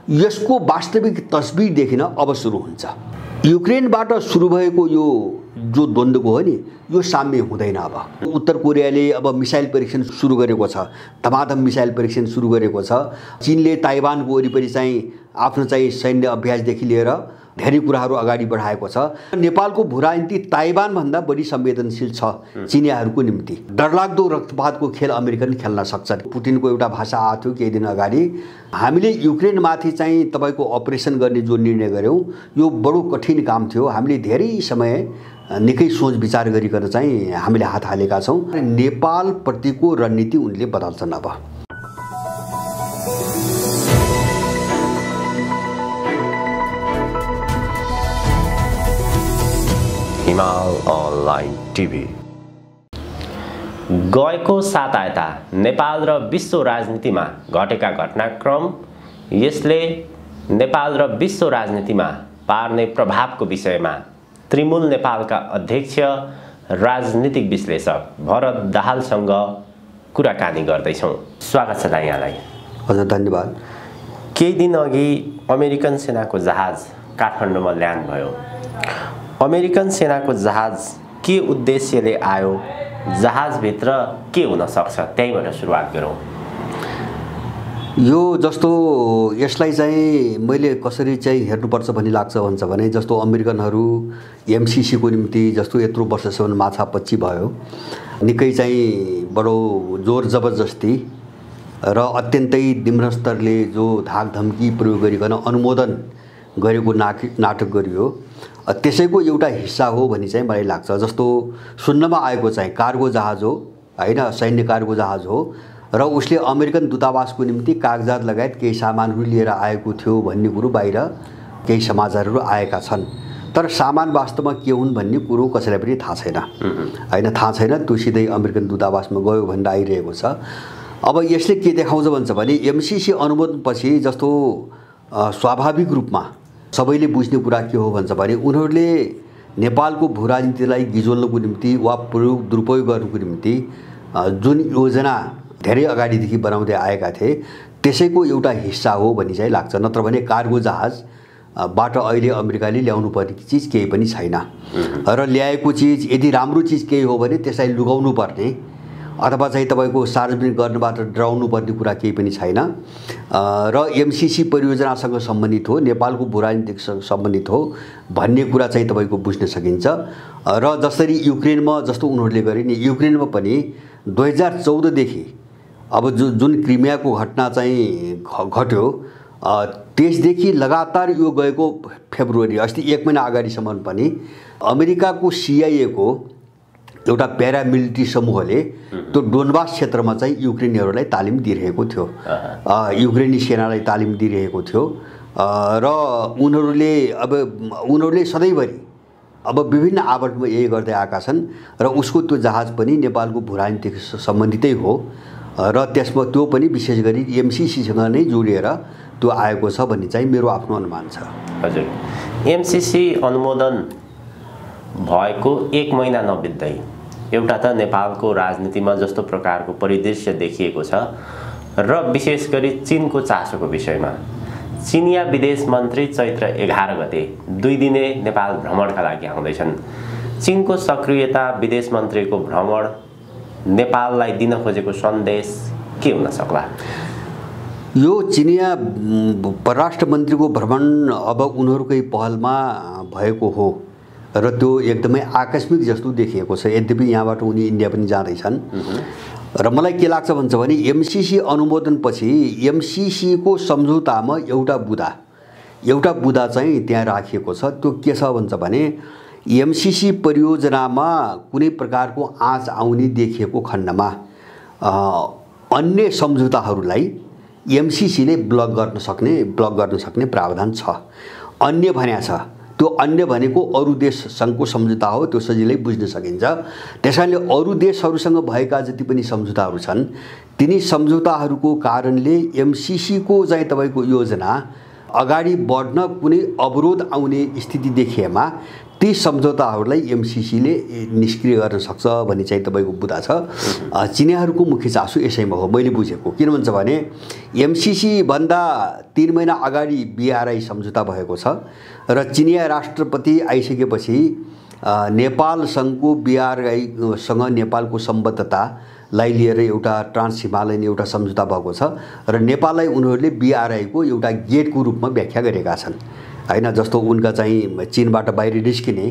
यसको वास्तविक तस्बिर देखिन अब सुरु हुन्छ। युक्रेनबाट सुरु भएको यो जो द्वन्द्वको हो नि, यो साम्य हुँदैन। अब उत्तर कोरियाले अब मिसाइल परीक्षण सुरु गरेको छ, धमाधम मिसाइल परीक्षण सुरु गरेको छ। चीनले ताइवानको वरिपरि चाहिँ आफ्नो चाहिँ सैन्य अभ्यासदेखि लिएर धेरै कुराहरू अगाडि बढाएको छ। नेपालको भूराजनीति ताइवानभन्दा बढी संवेदनशील छ चिनियाहरूको निम्ति। डरलाग्दो रक्तपातको खेल अमेरिकन खेल्न सक्छन्। पुटिनको एउटा भाषा आएको थियो केही दिन अगाडि, हामीले युक्रेनमाथि चाहिँ तपाईको अपरेसन गर्ने जो निर्णय गर्यौं यो बडो कठिन काम थियो। हामीले धेरै समय निकै सोच विचार गरिकन चाहिँ हामीले हात हालेका छौं। नेपाल प्रतिको रणनीति उनले बदल्छन्। अब हिमाल अनलाइन टिभी गएको साता यता नेपाल र विश्व राजनीतिमा घटेका घटनाक्रम, यसले नेपाल र विश्व राजनीतिमा पार्ने प्रभावको विषयमा त्रिमूल नेपालका अध्यक्ष राजनीतिक विश्लेषक भरत दाहालसँग कुराकानी गर्दैछौँ। स्वागत छ यहाँलाई। हजुर धन्यवाद। केही दिन अघि अमेरिकन सेनाको जहाज काठमाडौँमा ल्यान्ड भयो। अमेरिकन सेनाको जहाज के उद्देश्यले आयो, जहाजभित्र के हुन सक्छ, त्यहीबाट सुरुवात गरौँ। यो जस्तो यसलाई चाहिँ मैले कसरी चाहिँ हेर्नुपर्छ भन्ने लाग्छ भन्छ भने, जस्तो अमेरिकनहरू एमसीसी को निम्ति जस्तो यत्रो वर्षसम्म माछापच्ची भयो, निकै चाहिँ बडो जोर जबरजस्ती र अत्यन्तै निम्न स्तरले जो धाकधम्की प्रयोग गरिकन अनुमोदन गरेको नाटक गरियो, त्यसैको एउटा हिस्सा हो भन्ने चाहिँ मलाई लाग्छ। जस्तो सुन्नमा आएको चाहिँ कार्गो जहाज हो हैन, सैन्य कार्गो जहाज हो र उसले अमेरिकन दूतावासको निम्ति कागजात लगायत केही सामानहरू लिएर आएको थियो भन्ने कुरो बाहिर केही समाचारहरू आएका छन्। तर सामान वास्तवमा के हुन् भन्ने कुरो कसैलाई पनि थाहा छैन हैन, थाहा छैन। त्यो सिधै अमेरिकन दूतावासमा गयो भनेर आइरहेको छ। अब यसले के देखाउँछ भन्छ भने, एमसीसी अनुमोदनपछि जस्तो स्वाभाविक रूपमा सबैले बुझ्ने कुरा के हो भन्छ भने, उनीहरूले नेपालको भूराजनीतिलाई गिजोल्नको निम्ति वा दुरुपयोग गर्नको निम्ति जुन योजना धेरै अगाडिदेखि बनाउँदै आएका थिए त्यसैको एउटा हिस्सा हो भन्ने चाहिँ लाग्छ। नत्र भने कार्गो जहाजबाट अहिले अमेरिकाले ल्याउनु पर्ने चिज केही पनि छैन र ल्याएको चिज यदि राम्रो चिज केही हो भने त्यसलाई लुगाउनु पर्ने अथवा चाहिँ तपाईको सार्वजनिक गर्नबाट डराउनु पर्ने कुरा केही पनि छैन र एमसीसी परियोजनासँग सम्बन्धित हो, नेपालको भूराजनीतिसँग सम्बन्धित हो भन्ने कुरा चाहिँ तपाईको बुझ्न सकिन्छ। र जसरी युक्रेनमा जस्तो उनीहरूले गरे नि, युक्रेनमा पनि 2014 देखि अब जुन क्रिमियाको घटना चाहिँ घट्यो त्यसदेखि लगातार यो गएको फेब्रुअरी अस्ति 1 महिना अगाडिसम्म पनि अमेरिकाको CIA को एउटा प्यारामिलिट्री समूहले त्यो डोनबास क्षेत्रमा चाहिँ युक्रेनीहरूलाई तालिम दिइरहेको थियो, युक्रेनी सेनालाई तालिम दिइरहेको थियो र उनीहरूले सधैँभरि अब विभिन्न आवटमा यही गर्दै आएका छन् र उसको त्यो जहाज पनि नेपालको भूराजनीतिक सम्बन्धितै हो र त्यसमा त्यो पनि विशेष गरी एमसीसीसँग नै जोडिएर त्यो आएको छ भन्ने चाहिँ मेरो आफ्नो अनुमान छ। हजुर, एमसीसी अनुमोदन भएको 1 महिना नबित्दै एउटा त नेपालको राजनीतिमा जस्तो प्रकारको परिदृश्य देखिएको छ र विशेष गरी चीनको चासोको विषयमा चीनिया विदेश मन्त्री चैत्र 11 गते 2 दिने नेपाल भ्रमणका लागि आउँदैछन्। चीनको सक्रियता, विदेश मन्त्रीको भ्रमण नेपाललाई दिन खोजेको सन्देश के हुन सक्ला? यो चिनिया परराष्ट्र मन्त्रीको भ्रमण अब उनीहरूकै पहलमा भएको हो र त्यो एकदमै आकस्मिक जस्तो देखिएको छ। यद्यपि यहाँबाट उनी इन्डिया पनि जाँदैछन् र मलाई के लाग्छ भन्छ भने, एमसीसी अनुमोदनपछि एमसीसी को सम्झौतामा एउटा बुदा चाहिँ त्यहाँ राखिएको छ। त्यो के छ भन्छ भने, एमसीसी परियोजनामा कुनै प्रकारको आँच आउने देखिएको खण्डमा अन्य सम्झौताहरूलाई एमसीसीले ब्लक गर्न सक्ने प्रावधान छ। अन्य भन्या छ, त्यो अन्य भनेको अरू देशसँगको सम्झौता हो, त्यो सजिलै बुझ्न सकिन्छ। त्यसैले अरू देशहरूसँग भएका जति पनि सम्झौताहरू छन् तिनी सम्झौताहरूको कारणले एमसीसी को चाहिँ तपाईको योजना अगाडि बढ्न कुनै अवरोध आउने स्थिति देखिएमा ती सम्झौताहरूलाई एमसीसीले निष्क्रिय गर्न सक्छ भन्ने चाहिँ तपाईँको बुझा छ। चिनियाहरूको मुख्य चासो यसैमा हो मैले बुझेको। किन भन्छ भने एमसीसी भन्दा 3 महिना अगाडि बीआरआई सम्झौता भएको छ र चिनिया राष्ट्रपति आइसकेपछि नेपालसँगको बीआरआईसँग नेपालको सम्बद्धतालाई लिएर एउटा ट्रान्स हिमालयन एउटा सम्झौता भएको छ र नेपाललाई उनीहरूले बीआरआईको एउटा गेटको रूपमा व्याख्या गरेका छन् हैन। जस्तो उनका चाहिँ चीनबाट बाहिर निस्किने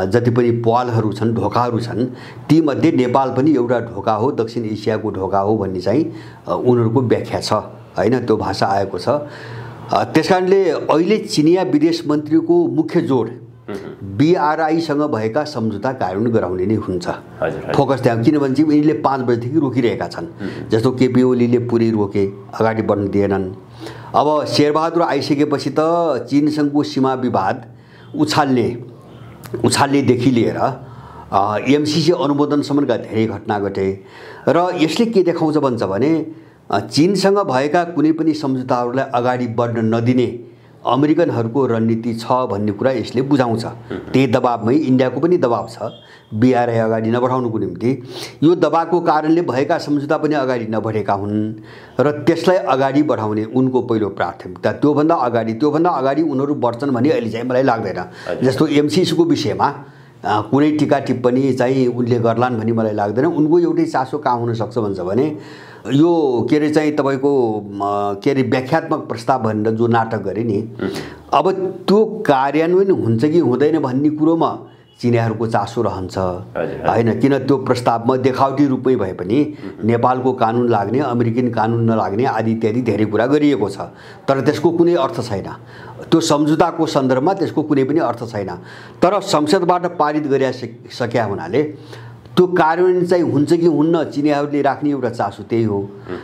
जति पनि पहलहरू छन्, ढोकाहरू छन्, तीमध्ये नेपाल पनि एउटा ढोका हो, दक्षिण एसियाको ढोका हो भन्ने चाहिँ उनीहरूको व्याख्या छ हैन। त्यो भाषा आएको छ। त्यसकारणले अहिले चिनिया विदेश मन्त्रीको मुख्य जोड बीआरआईसँग भएका सम्झौता कार्यान्वयन गराउने नै हुन्छ। फोकस त्यहाँ, किनभने चाहिँ यिनले 5 बजेदेखि रोकिरहेका छन्। जस्तो केपी ओलीले पुरै रोके, अगाडि बढ्न दिएनन्। अब शेरबहादुर आइसकेपछि त चीनसँगको सीमा विवाद उछाल्नेदेखि लिएर एमसीसी अनुमोदनसम्मका धेरै घटना घटे र यसले के देखाउँछ भन्छ भने चीनसँग भएका कुनै पनि सम्झौताहरूलाई अगाडि बढ्न नदिने अमेरिकनहरूको रणनीति छ भन्ने कुरा यसले बुझाउँछ। त्यही दबाबमै इन्डियाको पनि दबाब छ बीआरआई अगाडि नबढाउनुको निम्ति। यो दबाबको कारणले भएका सम्झौता पनि अगाडि नबढेका हुन् र त्यसलाई अगाडि बढाउने उनको पहिलो प्राथमिकता। त्योभन्दा अगाडि उनीहरू बढ्छन् भन्ने अहिले चाहिँ मलाई लाग्दैन। जस्तो एमसीसीको विषयमा कुनै टिका टिप्पणी चाहिँ उनले गर्लान् भन्ने मलाई लाग्दैन। उनको एउटै चासो कहाँ हुन सक्छ भन्छ भने यो के अरे चाहिँ तपाईँको के अरे व्याख्यात्मक प्रस्ताव भनेर जो नाटक गरे नि, अब त्यो कार्यान्वयन हुन्छ कि हुँदैन भन्ने कुरोमा चिनियाहरूको चासो रहन्छ हैन। किन त्यो प्रस्तावमा देखावटी रूपमै भए पनि नेपालको कानुन लाग्ने, अमेरिकन कानुन नलाग्ने आदि इत्यादि धेरै कुरा गरिएको छ, तर त्यसको कुनै अर्थ छैन। त्यो सम्झौताको सन्दर्भमा त्यसको कुनै पनि अर्थ छैन। तर संसदबाट पारित गरिसक्या हुनाले त्यो कार्यान्वयन चाहिँ हुन्छ कि हुन्न चिनियाहरूले राख्ने एउटा चासो त्यही हो।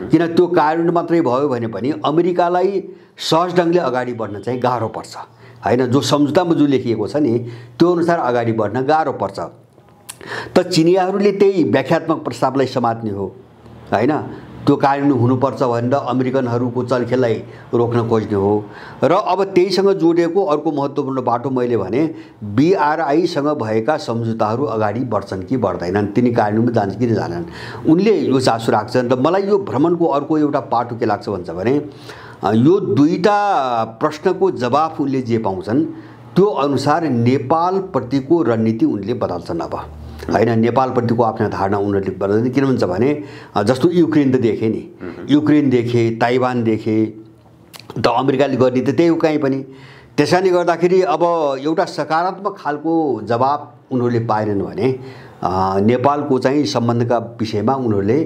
किन त्यो कार्यान्वयन मात्रै भयो भने पनि अमेरिकालाई सहज ढङ्गले अगाडि बढ्न चाहिँ गाह्रो पर्छ हैन। जो सम्झौतामा जो लेखिएको छ नि त्यो अनुसार अगाडि बढ्न गाह्रो पर्छ। त चिनियाहरूले त्यही व्याख्यात्मक प्रस्तावलाई समात्ने हो हैन। त्यो कार्यान्वयन हुनुपर्छ भनेर अमेरिकनहरूको चलखेललाई रोक्न खोज्ने हो। र अब त्यहीसँग जोडिएको अर्को महत्त्वपूर्ण बाटो मैले भने बीआरआईसँग भएका सम्झौताहरू अगाडि बढ्छन् कि बढ्दैनन्, तिनी कार्यान्वयनमा जान्छ कि जान्छन्, उनले यो चासो राख्छन्। र मलाई यो भ्रमणको अर्को एउटा पाटो के लाग्छ भन्छ भने यो दुईटा प्रश्नको जवाफ उनले जे पाउँछन् त्यो अनुसार नेपालप्रतिको रणनीति उनले बदल्छन्। अब हैन, नेपालप्रतिको आफ्नो धारणा उनीहरूले बदल्छन्। किन भन्छ भने जस्तो युक्रेन त देखे नि, युक्रेन देखे, ताइवान देखे, त अमेरिकाले गर्ने त त्यही हो कहीँ पनि। त्यसैले गर्दाखेरि अब एउटा सकारात्मक खालको जवाब उनीहरूले पाएनन् भने नेपालको चाहिँ सम्बन्धका विषयमा उनीहरूले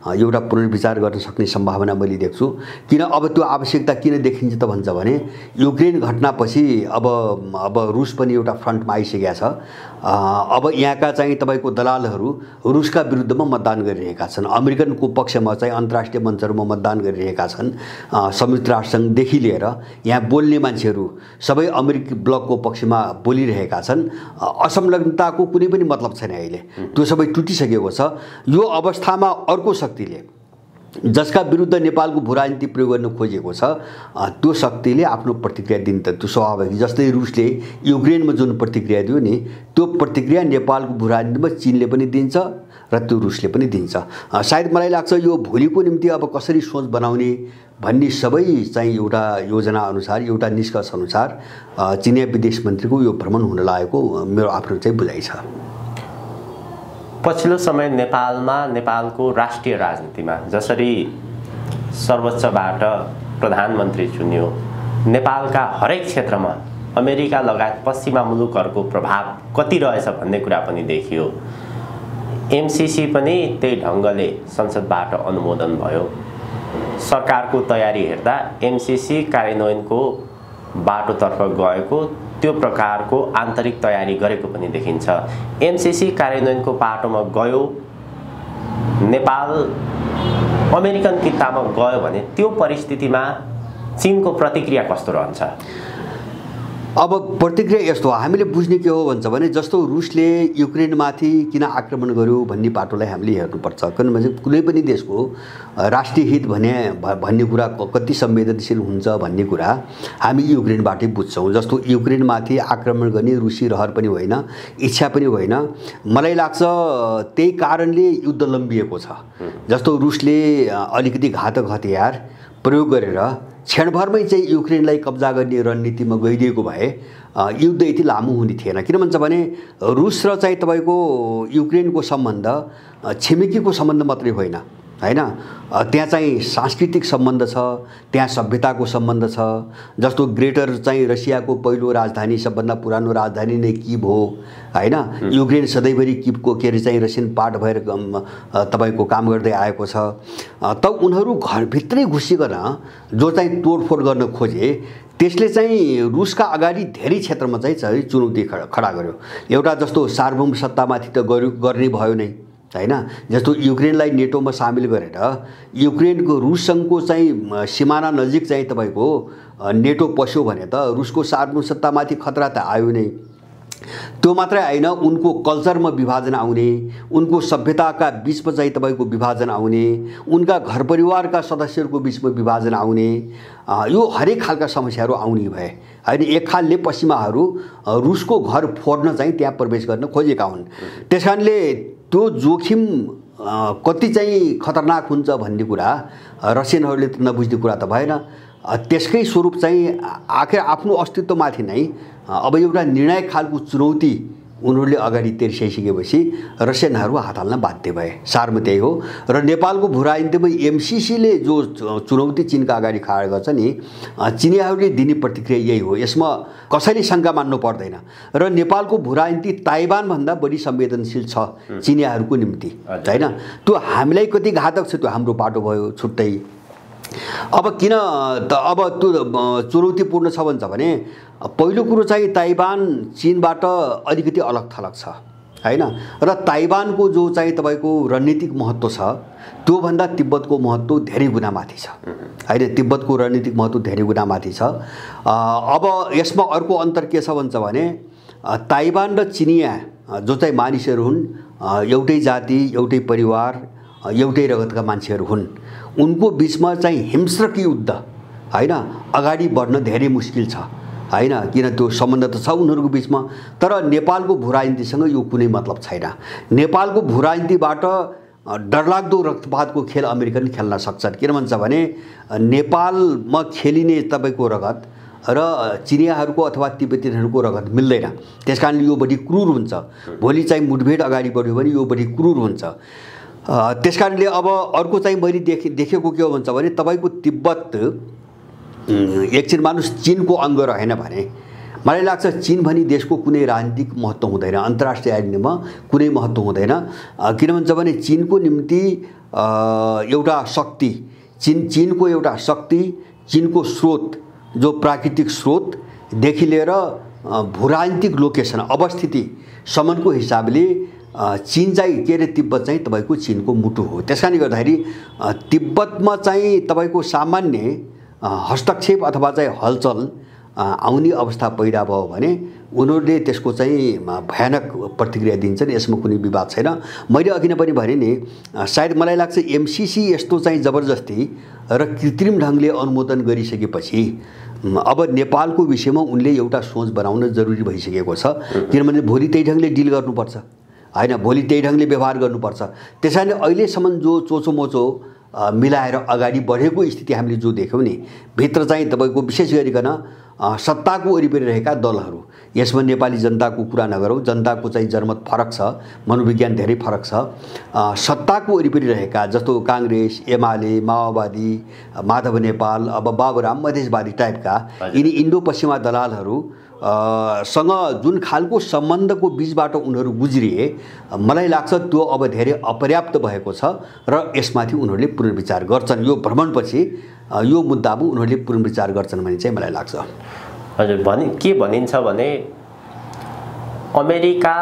एउटा पुनर्विचार गर्न सक्ने सम्भावना मैले देख्छु। किन अब त्यो आवश्यकता किन देखिन्छ त भन्छ भने युक्रेन घटनापछि अब रुस पनि एउटा फ्रन्टमा आइसकेका छ। अब यहाँका चाहिँ तपाईँको दलालहरू रुसका विरुद्धमा मतदान गरिरहेका छन्, अमेरिकनको पक्षमा चाहिँ अन्तर्राष्ट्रिय मञ्चहरूमा मतदान गरिरहेका छन्। संयुक्त राष्ट्रसङ्घदेखि लिएर यहाँ बोल्ने मान्छेहरू सबै अमेरिकी ब्लकको पक्षमा बोलिरहेका छन्। असंलग्नताको कुनै पनि मतलब छैन अहिले, त्यो सबै टुटिसकेको छ। यो अवस्थामा अर्को शक्तिले जसका विरुद्ध नेपालको भू राजनीति प्रयोग गर्न खोजेको छ त्यो शक्तिले आफ्नो प्रतिक्रिया दिन्छ। त्यो स्वाभाविक, जस्तै रुसले युक्रेनमा जुन प्रतिक्रिया दियो नि त्यो प्रतिक्रिया नेपालको भू राजनीतिमा चीनले पनि दिन्छ र त्यो रुसले पनि दिन्छ। सायद मलाई लाग्छ यो भोलिको निम्ति अब कसरी सोच बनाउने भन्ने सबै चाहिँ एउटा योजना अनुसार, एउटा निष्कर्ष अनुसार चिनिया विदेश मन्त्रीको यो भ्रमण हुन लागेको मेरो आफ्नो चाहिँ बुझाइ छ। पछिल्लो समय नेपालमा, नेपालको राष्ट्रिय राजनीतिमा जसरी सर्वोच्चबाट प्रधानमन्त्री चुन्यो, नेपालका हरेक क्षेत्रमा अमेरिका लगायत पश्चिमा मुलुकहरूको प्रभाव कति रहेछ भन्ने कुरा पनि देखियो। एमसीसी पनि त्यही ढङ्गले संसदबाट अनुमोदन भयो। सरकारको तयारी हेर्दा एमसीसी कार्यान्वयनको बाटोतर्फ गएको त्यो प्रकारको आन्तरिक तयारी गरेको पनि देखिन्छ। एमसीसी कार्यान्वयनको बाटोमा गयो, नेपाल अमेरिकन कित्तामा गयो भने त्यो परिस्थितिमा चीनको प्रतिक्रिया कस्तो रहन्छ? अब प्रतिक्रिया यस्तो हो, हामीले बुझ्ने के हो भन्छ भने जस्तो रुसले युक्रेनमाथि किन आक्रमण गर्यो भन्ने पाटोलाई हामीले हेर्नुपर्छ। किनभने कुनै पनि देशको राष्ट्रिय हित भन्ने कुरा कति संवेदनशील हुन्छ भन्ने कुरा हामी युक्रेनबाटै बुझ्छौँ। जस्तो युक्रेनमाथि आक्रमण गर्ने रुसी रहर पनि होइन, इच्छा पनि होइन। मलाई लाग्छ त्यही कारणले युद्ध लम्बिएको छ। जस्तो रुसले अलिकति घातक हतियार प्रयोग गरेर क्षणभरमै चाहिँ युक्रेनलाई कब्जा गर्ने रणनीतिमा गइदिएको भए युद्ध यति लामो हुने थिएन। किन भन्छ भने रुस र चाहिँ तपाईँको युक्रेनको सम्बन्ध छिमेकीको सम्बन्ध मात्रै होइन, हैन, त्यहाँ चाहिँ सांस्कृतिक सम्बन्ध छ, त्यहाँ सभ्यताको सम्बन्ध छ। जस्तो ग्रेटर चाहिँ रसियाको पहिलो राजधानी, सबभन्दा पुरानो राजधानी नै किभ हो, हैन। युक्रेन सधैँभरि किभको के अरे चाहिँ रसियन पार्ट भएर तपाईँको काम गर्दै आएको छ। त उनीहरू घरभित्रै घुसिकन जो चाहिँ तोडफोड गर्न खोजे त्यसले चाहिँ रुसका अगाडि धेरै क्षेत्रमा चाहिँ चुनौती खडा गर्यो। एउटा जस्तो सार्वभौम सत्तामाथि त गर्ने भयो नै, हैन। जस्तो युक्रेनलाई नेटोमा सामेल गरेर युक्रेनको रुससँगको चाहिँ सिमाना नजिक चाहिँ तपाईँको नेटो पस्यो भने त रुसको सार्वभौम सत्तामाथि खतरा त आयो नै। त्यो मात्रै होइन, उनको कल्चरमा विभाजन आउने, उनको सभ्यताका बिचमा चाहिँ तपाईँको विभाजन आउने, उनका घर परिवारका सदस्यहरूको बिचमा विभाजन आउने, यो हरेक खालका समस्याहरू आउने भए, होइन। एक खालले पश्चिमाहरू रुसको घर फोड्न चाहिँ त्यहाँ प्रवेश गर्न खोजेका हुन्। त्यस कारणले त्यो जोखिम कति चाहिँ खतरनाक हुन्छ भन्ने कुरा रसियनहरूले त नबुझ्ने कुरा त भएन। त्यसकै स्वरूप चाहिँ आखिर आफ्नो अस्तित्वमाथि नै अब एउटा निर्णायक खालको चुनौती उनीहरूले अगाडि तेर्सिसकेपछि रसियनहरू हात हाल्न बाध्य भए। सारमा त्यही हो। र नेपालको भू राजनीतिमा एमसीसीले जो चुनौती चीनका अगाडि खडा गर्छ नि, चिनियाहरूले दिने प्रतिक्रिया यही हो। यसमा कसैले शङ्का मान्नु पर्दैन। र नेपालको भू राजनीति ताइवानभन्दा बढी संवेदनशील छ चिनियाहरूको निम्ति, हैन। त्यो हामीलाई कति घातक छ त्यो हाम्रो पाटो भयो छुट्टै। अब किन त अब त्यो चुनौतीपूर्ण छ भन्छ भने पहिलो कुरो चाहिँ ताइवान चीनबाट अलिकति अलग थलग छ, हैन। र ताइवानको जो चाहिँ तपाईँको रणनीतिक महत्त्व छ त्योभन्दा तिब्बतको महत्त्व धेरै गुणा माथि छ, हैन। तिब्बतको रणनीतिक महत्त्व धेरै गुणा माथि छ। अब यसमा अर्को अन्तर के छ भन्छ भने ताइवान र चिनिया जो चाहिँ मानिसहरू हुन्, एउटै जाति, एउटै परिवार, एउटै रगतका मान्छेहरू हुन्। उनको बिचमा चाहिँ हिंस्रक युद्ध, हैन, अगाडि बढ्न धेरै मुस्किल छ, हैन। किन त्यो सम्बन्ध त छ उनीहरूको बिचमा। तर नेपालको भू राजनीतिसँग यो कुनै मतलब छैन। नेपालको भू राजनीतिबाट डरलाग्दो रक्तपातको खेल अमेरिकन खेल्न सक्छन्। किन भन्छ भने नेपालमा खेलिने तपाईँको रगत र चिनियाहरूको अथवा तिब्बतीहरूको रगत मिल्दैन। त्यस कारणले यो बढी क्रूर हुन्छ। भोलि चाहिँ मुठभेड अगाडि बढ्यो भने यो बढी क्रूर हुन्छ। त्यस कारणले अब अर्को चाहिँ मैले देखेको के हो भन्छ भने तपाईँको तिब्बत एकछिन मानुस चीनको अङ्ग रहेन भने मलाई लाग्छ चीन भनी देशको कुनै राजनीतिक महत्त्व हुँदैन, अन्तर्राष्ट्रिय राजनीतिमा कुनै महत्त्व हुँदैन। किन भन्छ भने चीनको निम्ति एउटा शक्ति, चीनको एउटा शक्ति, चीनको स्रोत जो प्राकृतिक स्रोतदेखि लिएर भू राजनीतिक लोकेसन अवस्थितिसम्मको हिसाबले चीन चाहिँ के अरे तिब्बत चाहिँ तपाईँको चीनको मुटु हो। त्यस कारणले गर्दाखेरि तिब्बतमा चाहिँ तपाईँको सामान्य हस्तक्षेप अथवा चाहिँ हलचल आउने अवस्था पैदा भयो भने उनीहरूले त्यसको चाहिँ भयानक प्रतिक्रिया दिन्छन्। यसमा कुनै विवाद छैन। मैले अघि नै पनि भने नि, सायद मलाई लाग्छ एमसीसी यस्तो चाहिँ जबरजस्ती र कृत्रिम ढङ्गले अनुमोदन गरिसकेपछि अब नेपालको विषयमा उनले एउटा सोच बनाउन जरुरी भइसकेको छ। किनभने भोलि त्यही ढङ्गले डिल गर्नुपर्छ, हैन। भोलि त्यही ढङ्गले व्यवहार गर्नुपर्छ। त्यसैले अहिलेसम्म जो चोचोमोचो मिलाएर अगाडि बढेको स्थिति हामीले जो देख्यौँ नि, भित्र चाहिँ तपाईँको विशेष गरिकन सत्ताको वरिपरि रहेका दलहरू, यसमा नेपाली जनताको कुरा नगरौँ, जनताको चाहिँ जनमत फरक छ, मनोविज्ञान धेरै फरक छ। सत्ताको वरिपरि रहेका जस्तो काङ्ग्रेस, एमाले, माओवादी, माधव नेपाल, अब बाबुराम मधेसवादी टाइपका यिनी इन्डो पश्चिमा दलालहरू सँग जुन खालको सम्बन्धको बीचबाट उनीहरू गुज्रिए, मलाई लाग्छ त्यो अब धेरै अपर्याप्त भएको छ र यसमाथि उनीहरूले पुनर्विचार गर्छन्। यो भ्रमणपछि यो मुद्दामा उनीहरूले पुनर्विचार गर्छन् भन्ने चाहिँ मलाई लाग्छ। हजुर, के भनिन्छ भने अमेरिका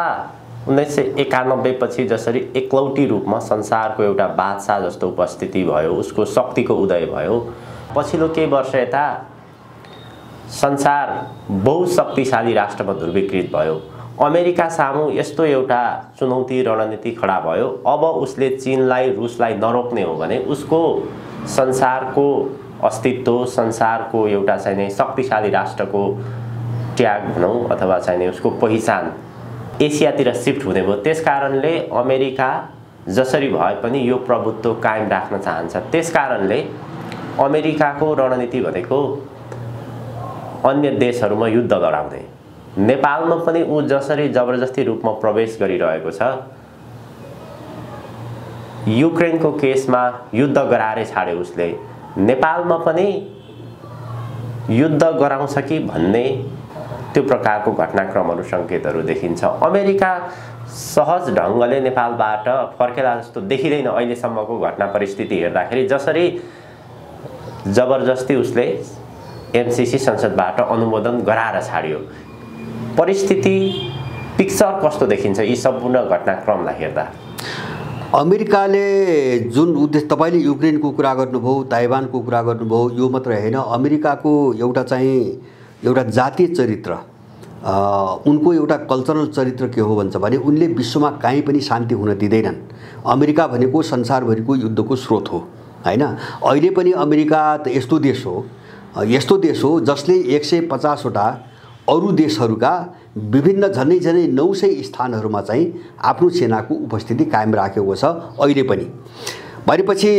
1991 पछि जसरी एकलौटी रूपमा संसारको एउटा बादशाह जस्तो उपस्थिति भयो, उसको शक्तिको उदय भयो, पछिल्लो केही वर्ष यता संसार बहुशक्तिशाली राष्ट्रमा ध्रुवीकृत भयो। अमेरिका सामु यस्तो एउटा चुनौती रणनीति खडा भयो। अब उसले चीनलाई रुसलाई नरोक्ने हो भने उसको संसारको अस्तित्व, संसारको एउटा चाहिँ शक्तिशाली राष्ट्रको ट्याग भनौँ अथवा चाहिँ उसको पहिचान एसियातिर शिफ्ट हुने भयो। त्यसकारणले अमेरिका जसरी भए पनि यो प्रभुत्व कायम राख्न चाहन्छ। त्यसकारणले अमेरिकाको रणनीति भनेको अन्य देशहरूमा युद्ध गराउने। नेपालमा पनि ऊ जसरी जबरजस्ती रूपमा प्रवेश गरिरहेको छ, युक्रेनको केसमा युद्ध गराएर छाड्यो उसले, नेपालमा पनि युद्ध गराउँछ कि भन्ने त्यो प्रकारको घटनाक्रमहरू सङ्केतहरू देखिन्छ। अमेरिका सहज ढङ्गले नेपालबाट फर्केला जस्तो देखिँदैन अहिलेसम्मको घटना परिस्थिति हेर्दाखेरि। जसरी जबरजस्ती उसले एमसीसी संसदबाट अनुमोदन गराएर छाड्यो, परिस्थिति पिक्चर कस्तो देखिन्छ यी सम्पूर्ण घटनाक्रमलाई हेर्दा? अमेरिकाले जुन उद्देश्य, तपाईले युक्रेनको कुरा गर्नुभयो, ताइवानको कुरा गर्नुभयो, यो मात्र होइन, अमेरिकाको एउटा जातीय चरित्र, उनको एउटा कल्चरल चरित्र के हो भन्छ भने उनले विश्वमा कहीँ पनि शान्ति हुन दिँदैनन्। अमेरिका भनेको संसारभरिको युद्धको स्रोत हो हैन। अहिले पनि अमेरिका त यस्तो देश हो जसले 150 वटा अरू देशहरूका विभिन्न झन्डै 900 स्थानहरूमा चाहिँ आफ्नो सेनाको उपस्थिति कायम राखेको छ अहिले पनि। भनेपछि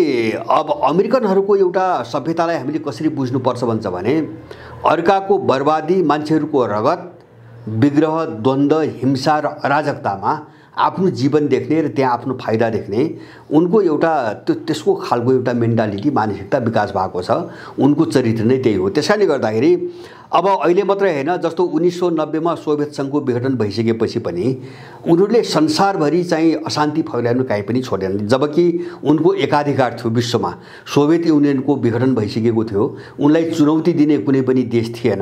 अब अमेरिकनहरूको एउटा सभ्यतालाई हामीले कसरी बुझ्नुपर्छ भन्छ भने अर्काको बर्बादी, मान्छेहरूको रगत, विग्रह, द्वन्द्व, हिंसा र अराजकतामा आफ्नो जीवन देख्ने र त्यहाँ आफ्नो फाइदा देख्ने उनको एउटा त्यसको खालको एउटा मेन्टालिटी, मानसिकता विकास भएको छ। उनको चरित्र नै त्यही हो। त्यसैले गर्दाखेरि अब अहिले मात्रै हैन, जस्तो 1990 मा सोभियत संघको विघटन भइसकेपछि पनि उनीहरूले संसारभरि चाहिँ अशान्ति फैलाउनु कहीँ पनि छोडेनन्। जबकि उनको एकाधिकार थियो विश्वमा, सोभियत युनियनको विघटन भइसकेको थियो, उनलाई चुनौती दिने कुनै पनि देश थिएन।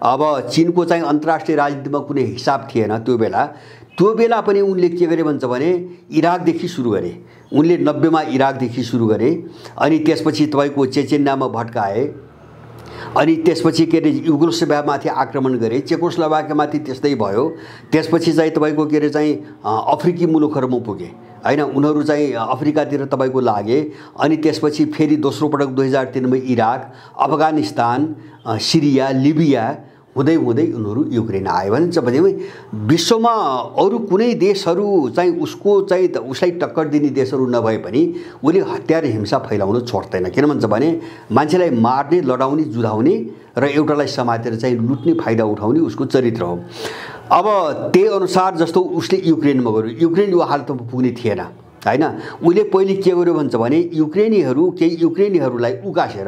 अब चीनको चाहिँ अन्तर्राष्ट्रिय राजनीतिमा कुनै हिसाब थिएन त्यो बेला पनि उनले के गरे भन्छ भने इराकदेखि सुरु गरे। उनले 90 मा इराकदेखि सुरु गरे, अनि त्यसपछि तपाईको चेचेन्यामा भड्काए, अनि त्यसपछि के अरे युगोस्लाभियामाथि आक्रमण गरे, चेकोस्लोभाकियामाथि त्यस्तै भयो। त्यसपछि चाहिँ तपाईको के अरे चाहिँ अफ्रिकी मुलुकहरुमा पुगे हैन, उनीहरू चाहिँ अफ्रिकातिर तपाईको लागे। अनि त्यसपछि फेरि दोस्रो पटक 2003 मा इराक, अफगानिस्तान, सिरिया, लिबिया हुँदै उनीहरू युक्रेन आए। भन्छ भने विश्वमा अरू कुनै देशहरू चाहिँ उसलाई टक्कर दिने देशहरू नभए पनि उले हत्या र हिंसा फैलाउन छोड्दैन। किन भन्छ भने मान्छेलाई मार्ने, लडाउने, जुधाउने र एउटालाई समातेर चाहिँ लुट्ने, फाइदा उठाउने उसको चरित्र हो। अब त्यही अनुसार जस्तो उसले युक्रेनमा गर्यो, युक्रेन यो हालतमा पुग्ने थिएन हैन। उले पहिले के गर्यो भन्छ भने केही युक्रेनीहरूलाई उकासेर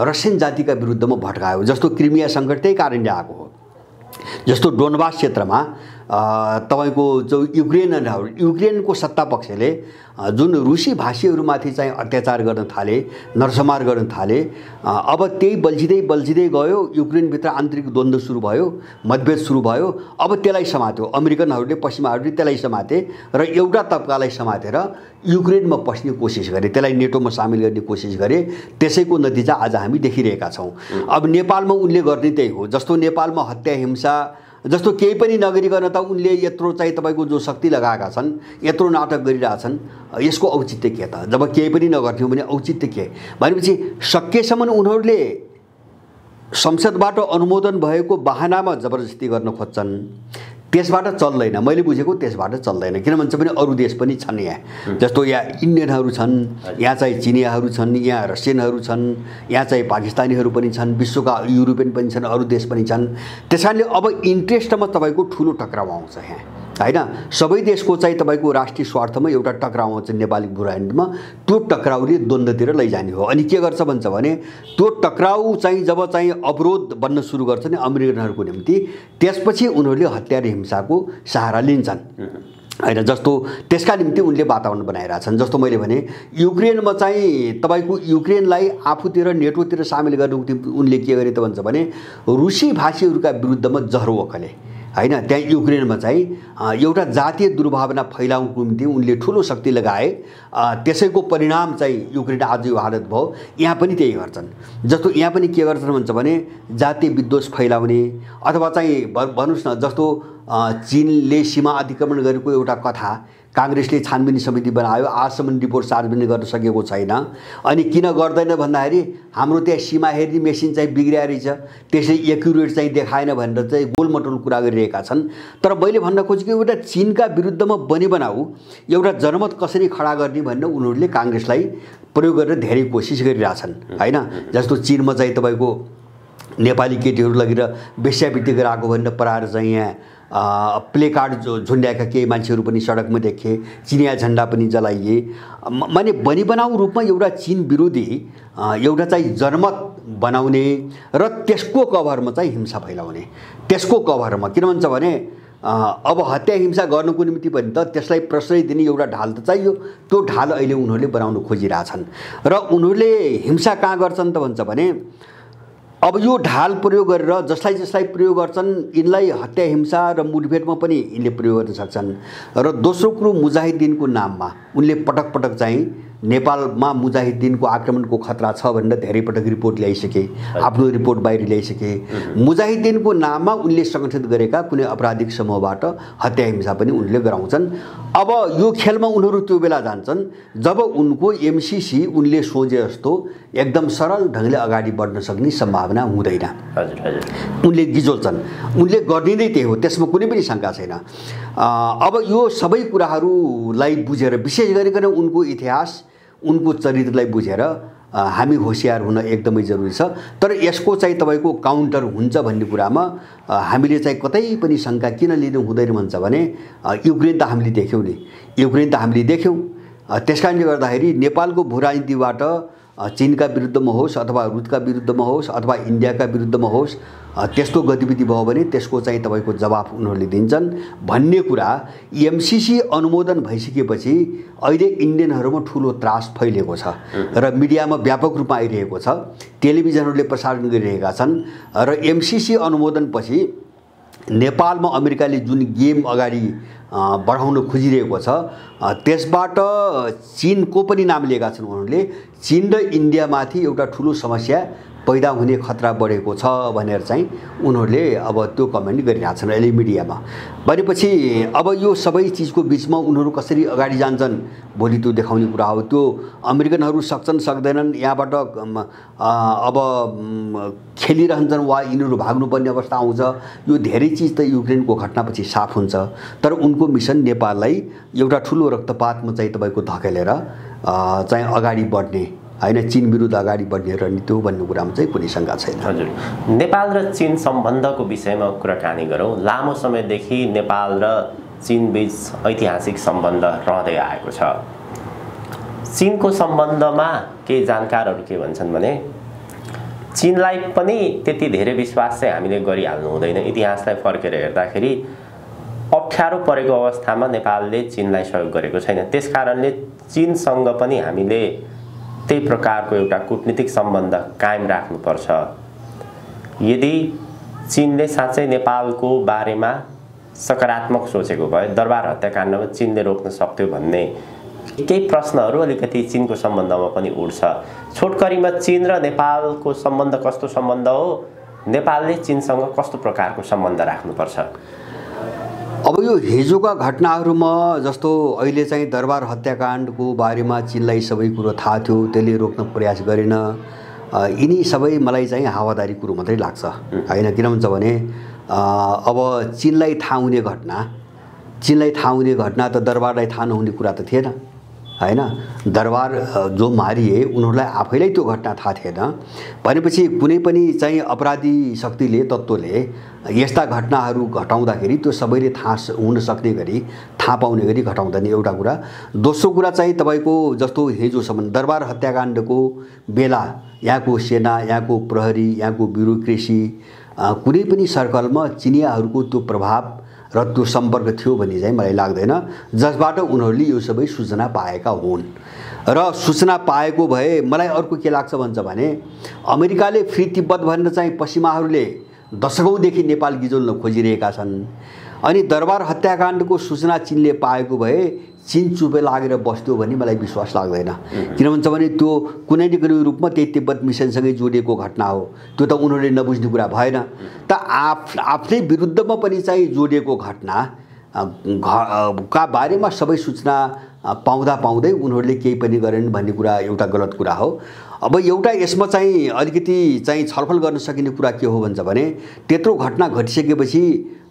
रसियन जातिका विरुद्धमा भड्कायो। जस्तो क्रिमिया सङ्कट त्यही कारणले आएको हो। जस्तो डोनबास क्षेत्रमा तपाईको जो युक्रेनको सत्ता पक्षले जुन रुसी भाषीहरूमाथि चाहिँ अत्याचार गर्न थाले, नरसंहार गर्न थाले, अब त्यही बल्झिँदै गयो। युक्रेनभित्र आन्तरिक द्वन्द्व सुरु भयो, मतभेद सुरु भयो। अब त्यसलाई समात्यो अमेरिकनहरूले, पश्चिमाहरूले त्यसलाई समाते र एउटा तबकालाई समातेर युक्रेनमा पस्ने कोसिस गरे, त्यसलाई नेटोमा सामेल गर्ने कोसिस गरे। त्यसैको नतिजा आज हामी देखिरहेका छौँ। अब नेपालमा उनले गर्ने त्यही हो। जस्तो नेपालमा हत्या, हिंसा जस्तो केही पनि नगरिकन त उनले यत्रो चाहिँ तपाईको जो शक्ति लगाएका छन्, यत्रो नाटक गरिरहेछन्, यसको औचित्य के त? जब केही पनि नगर्थ्यौँ भने औचित्य के? भनेपछि सकेसम्म उनीहरूले संसदबाट अनुमोदन भएको बहानामा जबरजस्ती गर्न खोज्छन्, त्यसबाट चल्दैन। मैले बुझेको त्यसबाट चल्दैन। किन भन्छ भने अरू देश पनि छन् यहाँ, जस्तो यहाँ इन्डियनहरू छन्, यहाँ चाहिँ चिनियाहरू छन्, यहाँ रसियनहरू छन्, यहाँ चाहिँ पाकिस्तानीहरू पनि छन्, विश्वका युरोपियन पनि छन्, अरू देश पनि छन्। त्यसैले अब इन्ट्रेस्टमा तपाईको ठुलो टक्राउ आउँछ यहाँ हैन। सबै देशको चाहिँ तपाईको राष्ट्रिय स्वार्थमा एउटा टक्राउ आउँछ नेपाली भूराजनीतिमा। त्यो टक्राउले द्वन्द्वतिर लैजाने हो। अनि के गर्छ भन्छ भने त्यो टक्राउ चाहिँ जब चाहिँ अवरोध बन्न सुरु गर्छ नि अमेरिकनहरूको निम्ति, त्यसपछि उनीहरूले हत्या र हिंसाको सहारा लिन्छन् हैन। जस्तो त्यसका निम्ति उनले वातावरण बनाइरहेछन्। जस्तो मैले भने युक्रेनमा चाहिँ तपाईको युक्रेनलाई आफूतिर नेटोतिर सामेल गर्नुको निम्ति उनले के गरे त भन्छ भने रुसी भाषीहरूका विरुद्धमा जहर ओखले हैन। त्यहाँ युक्रेनमा चाहिँ एउटा जातीय दुर्भावना फैलाउनुको निम्ति उनले ठुलो शक्ति लगाए। त्यसैको परिणाम चाहिँ युक्रेन आज यो हालत भयो। यहाँ पनि त्यही गर्छन्। जस्तो यहाँ पनि के गर्छन् भन्छ भने जातीय विद्वेष फैलाउने, अथवा चाहिँ भन्नुस् न जस्तो चीनले सीमा अतिक्रमण गरेको एउटा कथा काङ्ग्रेसले छानबिन समिति बनायो, आजसम्म रिपोर्ट सार्वजनिक गर्न सकेको छैन। अनि किन गर्दैन भन्दाखेरि हाम्रो त्यहाँ सीमा हेर्ने मेसिन चाहिँ बिग्रिया रहेछ, त्यसले एक्युरेट चाहिँ देखाएन भनेर चाहिँ गोलमटोल कुरा गरिरहेका छन्। तर मैले भन्न खोजेको एउटा चीनका विरुद्धमा बनाऊ एउटा जनमत कसरी खडा गर्ने भनेर उनीहरूले काङ्ग्रेसलाई प्रयोग गरेर धेरै कोसिस गरिरहेछन् हैन। जस्तो चीनमा चाहिँ तपाईँको नेपाली केटीहरू लगेर वेश्यावृत्ति गराएको भनेर पराएर चाहिँ यहाँ प्ले कार्ड झुन्ड्याएका केही मान्छेहरू पनि सडकमा देखे, चिनिया झन्डा पनि जलाइए। माने बनाऊ रूपमा एउटा चीन विरोधी एउटा चाहिँ जनमत बनाउने र त्यसको कभरमा चाहिँ हिंसा फैलाउने, त्यसको कभरमा किन भन्छ भने अब हत्या हिंसा गर्नुको निम्ति पनि त त्यसलाई प्रश्रय दिने एउटा ढाल त चाहियो। त्यो ढाल अहिले उनीहरूले बनाउन खोजिरहेछन् र उनीहरूले हिंसा कहाँ गर्छन् त भन्छ भने अब यो ढाल प्रयोग गरेर जसलाई प्रयोग गर्छन् यिनलाई हत्या हिंसा र मुठभेडमा पनि यिनले प्रयोग गर्न सक्छन्। र दोस्रो कुरो मुजाहिद्दिनको नाममा उनले पटक पटक चाहिँ नेपालमा मुजाहिद्दिनको आक्रमणको खतरा छ भनेर धेरै पटक रिपोर्ट ल्याइसके, आफ्नो रिपोर्ट बाहिर ल्याइसके। मुजाहिद्दिनको नाममा उनले सङ्गठित गरेका कुनै आपराधिक समूहबाट हत्या हिंसा पनि उनले गराउँछन्। अब यो खेलमा उनीहरू त्यो बेला जान्छन् जब उनको एमसीसी उनले सोचे जस्तो एकदम सरल ढङ्गले अगाडि बढ्न सक्ने सम्भावना हुँदैन। उनले गिजोल्छन्, उनले गर्ने नै त्यही हो, त्यसमा कुनै पनि शङ्का छैन। अब यो सबै कुराहरूलाई बुझेर विशेष गरिकन उनको इतिहास उनको चरित्रलाई बुझेर हामी होसियार हुन एकदमै जरुरी छ। तर यसको चाहिँ तपाईँको काउन्टर हुन्छ भन्ने कुरामा हामीले चाहिँ कतै पनि शङ्का किन लिनु हुँदैन भन्छ भने युक्रेन त हामीले देख्यौँ नि, युक्रेन त हामीले देख्यौँ। त्यसकारणले गर्दाखेरि नेपालको भूराजनीतिबाट चीनका विरुद्धमा होस् अथवा रुसका विरुद्धमा होस् अथवा इन्डियाका विरुद्धमा होस् त्यस्तो गतिविधि भयो भने त्यसको चाहिँ तपाईँको जवाफ उनीहरूले दिन्छन् भन्ने कुरा एमसीसी अनुमोदन भइसकेपछि अहिले इन्डियनहरूमा ठुलो त्रास फैलिएको छ र मिडियामा व्यापक रूपमा आइरहेको छ। टेलिभिजनहरूले प्रसारण गरिरहेका छन् र एमसीसी अनुमोदनपछि नेपालमा अमेरिकाले जुन गेम अगाडि बढाउन खोजिरहेको छ त्यसबाट चीनको पनि नाम लिएका छन् उनीहरूले। चीन र इन्डियामाथि एउटा ठुलो समस्या पैदा हुने खतरा बढेको छ भनेर चाहिँ उनीहरूले अब त्यो कमेन्ट गरिरहेछन् अहिले मिडियामा। भनेपछि अब यो सबै चिजको बिचमा उनीहरू कसरी अगाडि जान्छन् भोलि त्यो देखाउने कुरा हो। त्यो अमेरिकनहरू सक्छन् सक्दैनन् यहाँबाट अब खेलिरहन्छन् वा यिनीहरू भाग्नुपर्ने अवस्था आउँछ, यो धेरै चिज त युक्रेनको घटनापछि साफ हुन्छ। तर उनको मिसन नेपाललाई एउटा ठुलो रक्तपातमा चाहिँ तपाईँको धकेलेर चाहिँ अगाडि बढ्ने हैन, चीन विरुद्ध अगाडि बढ्ने रणनीति हो भन्ने कुरामा चाहिँ कुनै शङ्का छैन। हजुर, नेपाल र चीन सम्बन्धको विषयमा कुराकानी गरौँ। लामो समयदेखि नेपाल र चीन बीच ऐतिहासिक सम्बन्ध रहँदै आएको छ। चीनको सम्बन्धमा केही जानकारहरू के भन्छन् भने चीनलाई पनि त्यति धेरै विश्वास चाहिँ हामीले गरिहाल्नु हुँदैन। इतिहासलाई फर्केर हेर्दाखेरि अप्ठ्यारो परेको अवस्थामा नेपालले चीनलाई सहयोग गरेको छैन। त्यसकारणले चीनसँग पनि हामीले त्यही प्रकारको एउटा कूटनीतिक सम्बन्ध कायम राख्नुपर्छ। यदि चीनले साँच्चै नेपालको बारेमा सकारात्मक सोचेको भए दरबार हत्याकाण्डमा चीनले रोक्न सक्थ्यो भन्ने केही प्रश्नहरू अलिकति चीनको सम्बन्धमा पनि उठ्छ। छोटकरीमा चीन र नेपालको सम्बन्ध कस्तो सम्बन्ध हो, नेपालले चीनसँग कस्तो प्रकारको सम्बन्ध राख्नुपर्छ? अब यो हिजोका घटनाहरूमा जस्तो अहिले चाहिँ दरबार हत्याकाण्डको बारेमा चीनलाई सबै कुरो थाहा थियो, त्यसले रोक्न प्रयास गरेन। यिनी सबै मलाई चाहिँ हावादारी कुरो मात्रै लाग्छ हैन। किन भन्छ भने अब चीनलाई थाहा हुने घटना त दरबारलाई थाहा नहुने कुरा त थिएन हैन। दरबार जो मारिए उनीहरूलाई आफैलाई त्यो घटना थाहा थिएन भनेपछि कुनै पनि चाहिँ अपराधी शक्तिले तत्त्वले यस्ता घटनाहरू घटाउँदाखेरि त्यो सबैले थाहा हुन सक्ने गरी थाहा पाउने गरी घटाउँदैन, एउटा कुरा। दोस्रो कुरा चाहिँ तपाईँको जस्तो हिजोसम्म दरबार हत्याकाण्डको बेला यहाँको सेना, यहाँको प्रहरी, यहाँको ब्युरोक्रेसी कुनै पनि सर्कलमा चिनियाहरूको त्यो प्रभाव र त्यो सम्पर्क थियो भन्ने चाहिँ मलाई लाग्दैन, जसबाट उनीहरूले यो सबै सूचना पाएका हुन्। र सूचना पाएको भए मलाई अर्को के लाग्छ भन्छ भने अमेरिकाले फ्री तिब्बत भनेर चाहिँ पश्चिमाहरूले दशकौँदेखि नेपाल गिजोल्न खोजिरहेका छन्। अनि दरबार हत्याकाण्डको सूचना चीनले पाएको भए चीन चुपे लागेर बस्थ्यो भन्ने मलाई विश्वास लाग्दैन। किन भन्छ भने त्यो कुनै न कुनै रूपमा त्यही तिब्बत मिसनसँगै जोडिएको घटना हो। त्यो त उनीहरूले नबुझ्ने कुरा भएन। त आफ्नै विरुद्धमा पनि चाहिँ जोडिएको घटना का बारेमा सबै सूचना पाउँदै उनीहरूले केही पनि गरेनन् भन्ने कुरा एउटा गलत कुरा हो। अब एउटा यसमा चाहिँ अलिकति चाहिँ छलफल गर्न सकिने कुरा के हो भन्छ भने त्यत्रो घटना घटिसकेपछि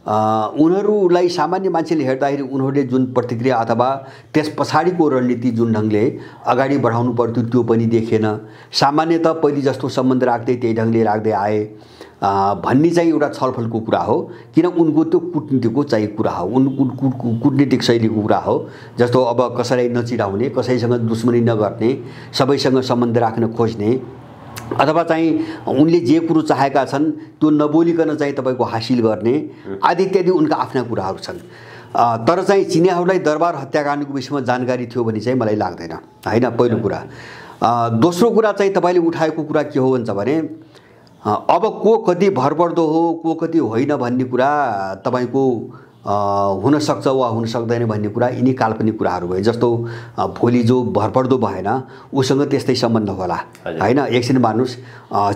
उनीहरूलाई सामान्य मान्छेले हेर्दाखेरि उनीहरूले जुन प्रतिक्रिया अथवा त्यस पछाडिको रणनीति जुन ढङ्गले अगाडि बढाउनु पर्थ्यो त्यो पनि देखेन। सामान्यतः पहिले जस्तो सम्बन्ध राख्दै त्यही ढङ्गले राख्दै आए भन्ने चाहिँ एउटा छलफलको कुरा हो। किन उनको त्यो कुटनीतिको चाहिँ कुरा हो, उनको कुटनीतिक शैलीको कुरा हो। जस्तो अब कसैलाई नचिराउने, कसैसँग दुश्मनी नगर्ने, सबैसँग सम्बन्ध राख्न खोज्ने, अथवा चाहिँ उनले जे कुरो चाहेका छन् त्यो नबोलिकन चाहिँ तपाईँको हासिल गर्ने आदि इत्यादि उनका आफ्ना कुराहरू छन्। तर चाहिँ चिनियाहरूलाई दरबार हत्याकाण्डको विषयमा जानकारी थियो भने चाहिँ मलाई लाग्दैन, होइन, पहिलो कुरा। दोस्रो कुरा चाहिँ तपाईँले उठाएको कुरा के हो भन्छ भने अब को कति भरपर्दो हो, को कति होइन भन्ने कुरा तपाईँको हुन सक्छ वा हुन सक्दैन भन्ने कुरा यिनी काल्पनिक कुराहरू भए। जस्तो भोलि जो भरपर्दो भएन उसँग त्यस्तै सम्बन्ध होला, होइन। एकछिन मान्नुहोस्,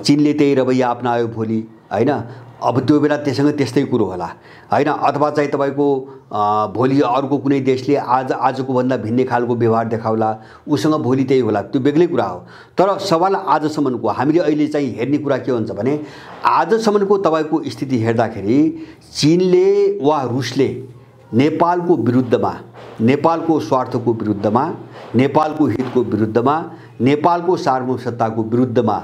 चीनले त्यही रवैया अपनायो भोलि, होइन, अब त्यो बेला त्यससँग त्यस्तै कुरो होला, होइन। अथवा चाहिँ तपाईँको भोलि अर्को कुनै देशले आजको भन्दा भिन्नै खालको व्यवहार देखाउला, उसँग भोलि त्यही होला, त्यो बेग्लै कुरा हो। तर सवाल आजसम्मको हामीले अहिले चाहिँ हेर्ने कुरा के हुन्छ भने आजसम्मको तपाईँको स्थिति हेर्दाखेरि चीनले वा रुसले नेपालको विरुद्धमा, नेपालको स्वार्थको विरुद्धमा, नेपालको हितको विरुद्धमा, नेपालको सार्वभौमसत्ताको विरुद्धमा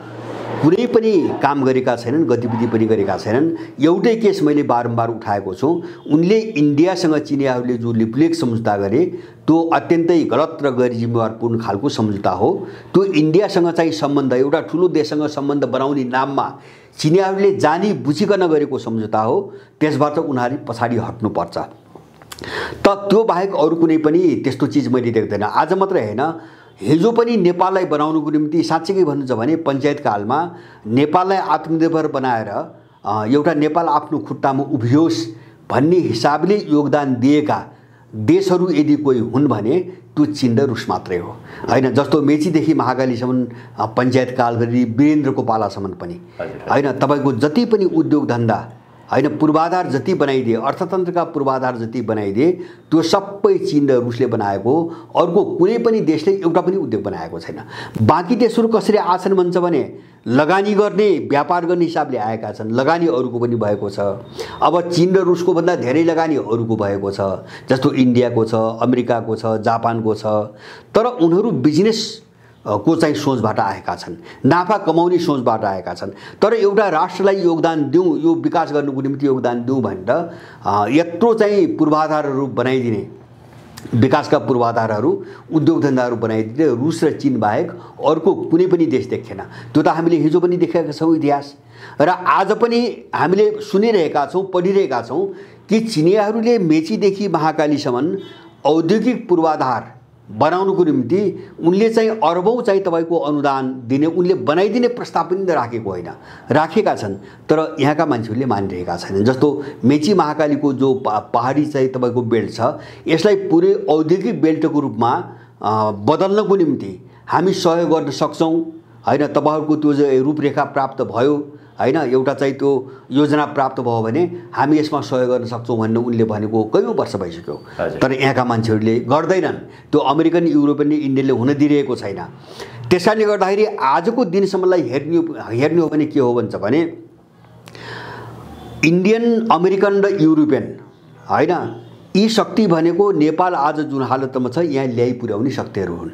कुनै पनि काम गरेका छैनन्, गतिविधि पनि गरेका छैनन्। एउटै केस मैले बारम्बार उठाएको छु, उनले इन्डियासँग चिनियाहरूले जो लिपुलेख सम्झौता गरे त्यो अत्यन्तै गलत र गैर जिम्मेवारपूर्ण खालको सम्झौता हो। त्यो इन्डियासँग चाहिँ सम्बन्ध, एउटा ठुलो देशसँग सम्बन्ध बनाउने नाममा चिनियाहरूले जानी बुझिकन गरेको सम्झौता हो। त्यसबाट उनीहरू पछाडि हट्नुपर्छ। त त्यो बाहेक अरू कुनै पनि त्यस्तो चिज मैले देख्दैन। आज मात्रै होइन, हिजो पनि नेपाललाई बनाउनुको निम्ति साँच्चै भन्नुहुन्छ भने पञ्चायत कालमा नेपाललाई आत्मनिर्भर बनाएर एउटा नेपाल आफ्नो खुट्टामा उभियोस् भन्ने हिसाबले योगदान दिएका देशहरू यदि कोही हुन् भने त्यो चीन र रुस मात्रै हो, होइन। जस्तो मेचीदेखि महाकालीसम्म पञ्चायत काल गरी वीरेन्द्रको पालासम्म पनि, होइन, तपाईँको जति पनि उद्योग धन्दा, होइन, पूर्वाधार जति बनाइदिए, अर्थतन्त्रका पूर्वाधार जति बनाइदिए त्यो सबै चीन र रुसले बनाएको हो। अर्को कुनै पनि देशले एउटा पनि उद्योग बनाएको छैन। बाँकी देशहरू कसरी आछन् भन्छ भने लगानी गर्ने, व्यापार गर्ने हिसाबले आएका छन्। लगानी अरूको पनि भएको छ। अब चीन र रुसको भन्दा धेरै लगानी अरूको भएको छ, जस्तो इन्डियाको छ, अमेरिकाको छ, जापानको छ। तर उनीहरू बिजनेस को चाहिँ सोचबाट आएका छन्, नाफा कमाउने सोचबाट आएका छन्। तर एउटा राष्ट्रलाई योगदान दिउँ, यो विकास गर्नुको निम्ति योगदान दिउँ भनेर यत्रो चाहिँ पूर्वाधारहरू बनाइदिने, विकासका पूर्वाधारहरू, उद्योग धन्दाहरू बनाइदिने रुस र चीन बाहेक अर्को कुनै पनि देश देखेन। त्यो त हामीले हिजो पनि देखेका छौँ इतिहास, र आज पनि हामीले सुनिरहेका छौँ, पढिरहेका छौँ कि चिनियाहरूले मेचीदेखि महाकालीसम्म औद्योगिक पूर्वाधार बनाउनुको निम्ति उनले चाहिँ अरबौँ चाहिँ तपाईँको अनुदान दिने, उनले बनाइदिने प्रस्ताव पनि राखेको होइन, राखेका छन्। तर यहाँका मान्छेहरूले मानिरहेका छैनन्। जस्तो मेची महाकालीको जो पहाडी चाहिँ तपाईँको बेल्ट छ, यसलाई पुरै औद्योगिक बेल्टको रूपमा बदल्नको निम्ति हामी सहयोग गर्न सक्छौँ, होइन। तपाईँहरूको त्यो रूपरेखा प्राप्त भयो, होइन, एउटा चाहिँ त्यो योजना प्राप्त भयो भने हामी यसमा सहयोग गर्न सक्छौँ भन्ने उनले भनेको कयौँ वर्ष भइसक्यो। तर यहाँका मान्छेहरूले गर्दैनन्। त्यो अमेरिकन, युरोपियन, इन्डियनले हुन दिइरहेको छैन। त्यसकारणले गर्दाखेरि आजको दिनसम्मलाई हेर्ने हो भने के हो भन्छ भने इन्डियन, अमेरिकन र युरोपियन, होइन, यी शक्ति भनेको नेपाल आज जुन हालतमा छ यहाँ ल्याइ पुर्याउने शक्तिहरू हुन्।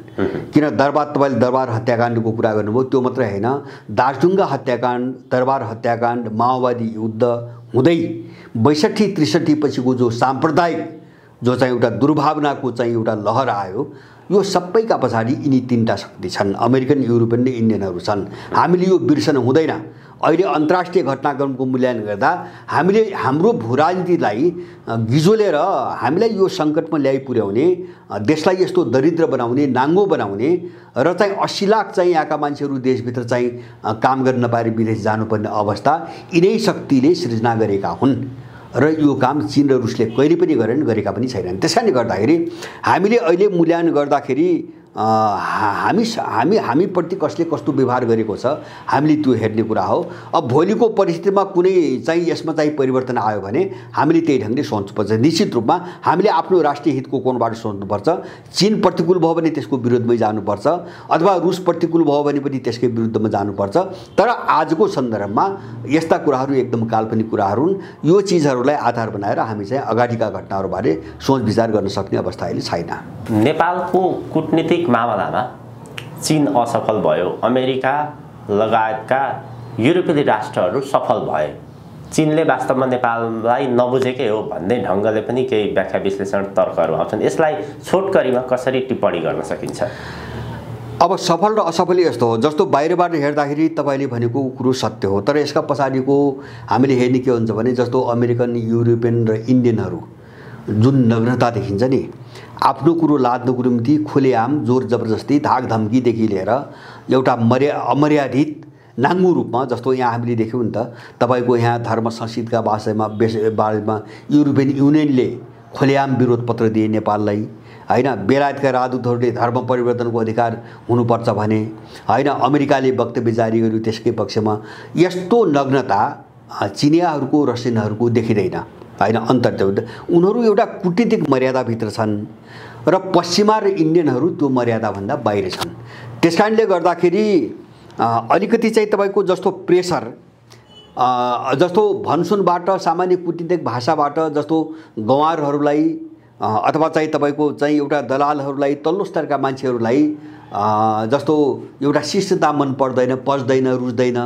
किन तपाईँले दरबार हत्याकाण्डको कुरा गर्नुभयो, त्यो मात्रै होइन, दार्चुङ्गा हत्याकाण्ड, दरबार हत्याकाण्ड, माओवादी युद्ध हुँदै 62-63 पछिको जो साम्प्रदायिक जो चाहिँ एउटा दुर्भावनाको चाहिँ एउटा लहर आयो, यो सबैका पछाडि यिनी तीनटा शक्ति छन्, अमेरिकन, युरोपियन र इन्डियनहरू छन्। हामीले यो बिर्सन हुँदैन। अहिले अन्तर्राष्ट्रिय घटनाक्रमको मूल्याङ्कन गर्दा हामीले हाम्रो भूराजनीतिलाई गिजोलेर हामीलाई यो सङ्कटमा ल्याइ पुर्याउने, देशलाई यस्तो दरिद्र बनाउने, नाङ्गो बनाउने र चाहिँ 80 लाख चाहिँ यहाँका मान्छेहरू देशभित्र चाहिँ काम गर्न नपाएर विदेश जानुपर्ने अवस्था यिनै शक्तिले सृजना गरेका हुन् र यो काम चीन र रुसले कहिले पनि गरेका पनि छैनन्। त्यसकारणले गर्दाखेरि हामीले अहिले मूल्याङ्कन गर्दाखेरि हामीप्रति कसले कस्तो व्यवहार गरेको छ हामीले त्यो हेर्ने कुरा हो। अब भोलिको परिस्थितिमा कुनै चाहिँ यसमा चाहिँ परिवर्तन आयो भने हामीले त्यही ढङ्गले सोच्नुपर्छ। निश्चित रूपमा हामीले आफ्नो राष्ट्रिय हितको कोणबाट सोच्नुपर्छ। चीन प्रतिकूल भयो भने त्यसको विरोधमै जानुपर्छ अथवा रुस प्रतिकूल भयो भने पनि त्यसकै विरुद्धमा जानुपर्छ। तर आजको सन्दर्भमा यस्ता कुराहरू एकदम काल्पनिक कुराहरू हुन्। यो चिजहरूलाई आधार बनाएर हामी चाहिँ अगाडिका घटनाहरूबारे सोच विचार गर्न सक्ने अवस्था अहिले छैन। नेपालको कूटनीतिक मामलामा चीन असफल भयो, अमेरिका लगायतका युरोपेली राष्ट्रहरू सफल भए। चीनले वास्तवमा नेपाललाई नबुझेकै हो भन्ने ढङ्गले पनि केही व्याख्या विश्लेषण तर्कहरू आउँछन्। यसलाई छोटकरीमा कसरी टिप्पणी गर्न सकिन्छ? अब सफल र असफल यस्तो हो, जस्तो बाहिरबाट हेर्दाखेरि तपाईँले भनेको कुरो सत्य हो, तर यसका पछाडिको हामीले हेर्ने के हुन्छ भने जस्तो अमेरिकन, युरोपियन र इन्डियनहरू जुन नग्नता देखिन्छ नि, आफ्नो कुरो लाद्नुको निम्ति खुलेआम जोर जबरजस्ती धाकधम्कीदेखि लिएर एउटा अमर्यादित नाङ्गो रूपमा, जस्तो यहाँ हामीले देख्यौँ नि त तपाईँको यहाँ धर्म संस्कृतिका बारेमा युरोपियन युनियनले खुलेआम विरोध पत्र दिए नेपाललाई, होइन? बेलायतका राजदूतहरूले धर्म परिवर्तनको अधिकार हुनुपर्छ भने, होइन? अमेरिकाले वक्तव्य जारी गर्यो त्यसकै पक्षमा। यस्तो नग्नता चिनियाहरूको, रसियनहरूको देखिँदैन, होइन? उनीहरू एउटा कूटनीतिक मर्यादाभित्र छन् र पश्चिमा र इन्डियनहरू त्यो मर्यादाभन्दा बाहिर छन्। त्यसकारणले गर्दाखेरि अलिकति चाहिँ तपाईँको जस्तो प्रेसर, जस्तो भनसुनबाट, सामान्य कूटनीतिक भाषाबाट जस्तो गँवारहरूलाई अथवा चाहिँ तपाईँको चाहिँ एउटा दलालहरूलाई, तल्लो स्तरका मान्छेहरूलाई जस्तो एउटा शिष्टता मन पर्दैन, पच्दैन, रुच्दैन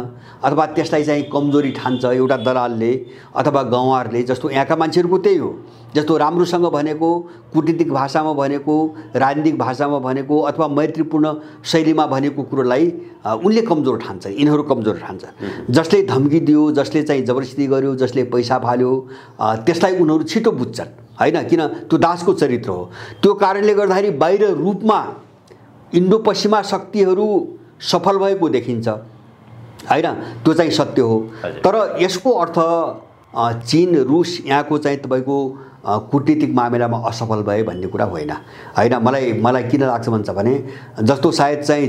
अथवा त्यसलाई चाहिँ कमजोरी ठान्छ एउटा दलालले अथवा गँवारले। जस्तो यहाँका मान्छेहरूको त्यही हो, जस्तो राम्रोसँग भनेको, कूटनीतिक भाषामा भनेको, राजनीतिक भाषामा भनेको अथवा मैत्रीपूर्ण शैलीमा भनेको कुरोलाई उनले कमजोर ठान्छ, यिनीहरू कमजोर ठान्छ। जसले धम्की दियो, जसले चाहिँ जबरजस्ती गर्यो, जसले पैसा फाल्यो, त्यसलाई उनीहरू छिटो बुझ्छन्, होइन? किन त्यो दासको चरित्र हो। त्यो कारणले गर्दाखेरि बाहिर रूपमा इन्डो पश्चिमा शक्तिहरू सफल भएको देखिन्छ, होइन? त्यो चाहिँ सत्य हो। तर यसको अर्थ चीन, रुस यहाँको चाहिँ तपाईँको कूटनीतिक मामिलामा असफल भए भन्ने कुरा होइन, होइन? मलाई किन लाग्छ भन्छ भने जस्तो सायद चाहिँ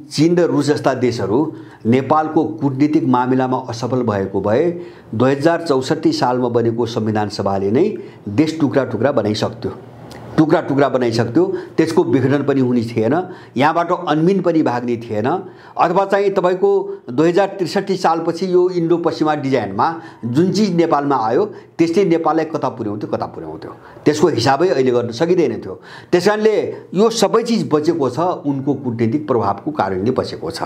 चीन र रुस जस्ता देशहरू नेपालको कूटनीतिक मामिलामा असफल भएको भए 2064 सालमा बनेको संविधान सभाले नै देश टुक्रा टुक्रा बनाइसक्थ्यो, त्यसको विघटन पनि हुने थिएन, यहाँबाट अन्मिन पनि भाग्ने थिएन। अथवा चाहिँ तपाईँको 2063 सालपछि यो इन्डो पश्चिमा डिजाइनमा जुन चिज नेपालमा आयो त्यसले नेपाललाई कता पुर्याउँथ्यो त्यसको हिसाबै अहिले गर्न सकिँदैन थियो। त्यसकारणले यो सबै चिज बचेको छ उनको कूटनीतिक प्रभावको कारणले बचेको छ।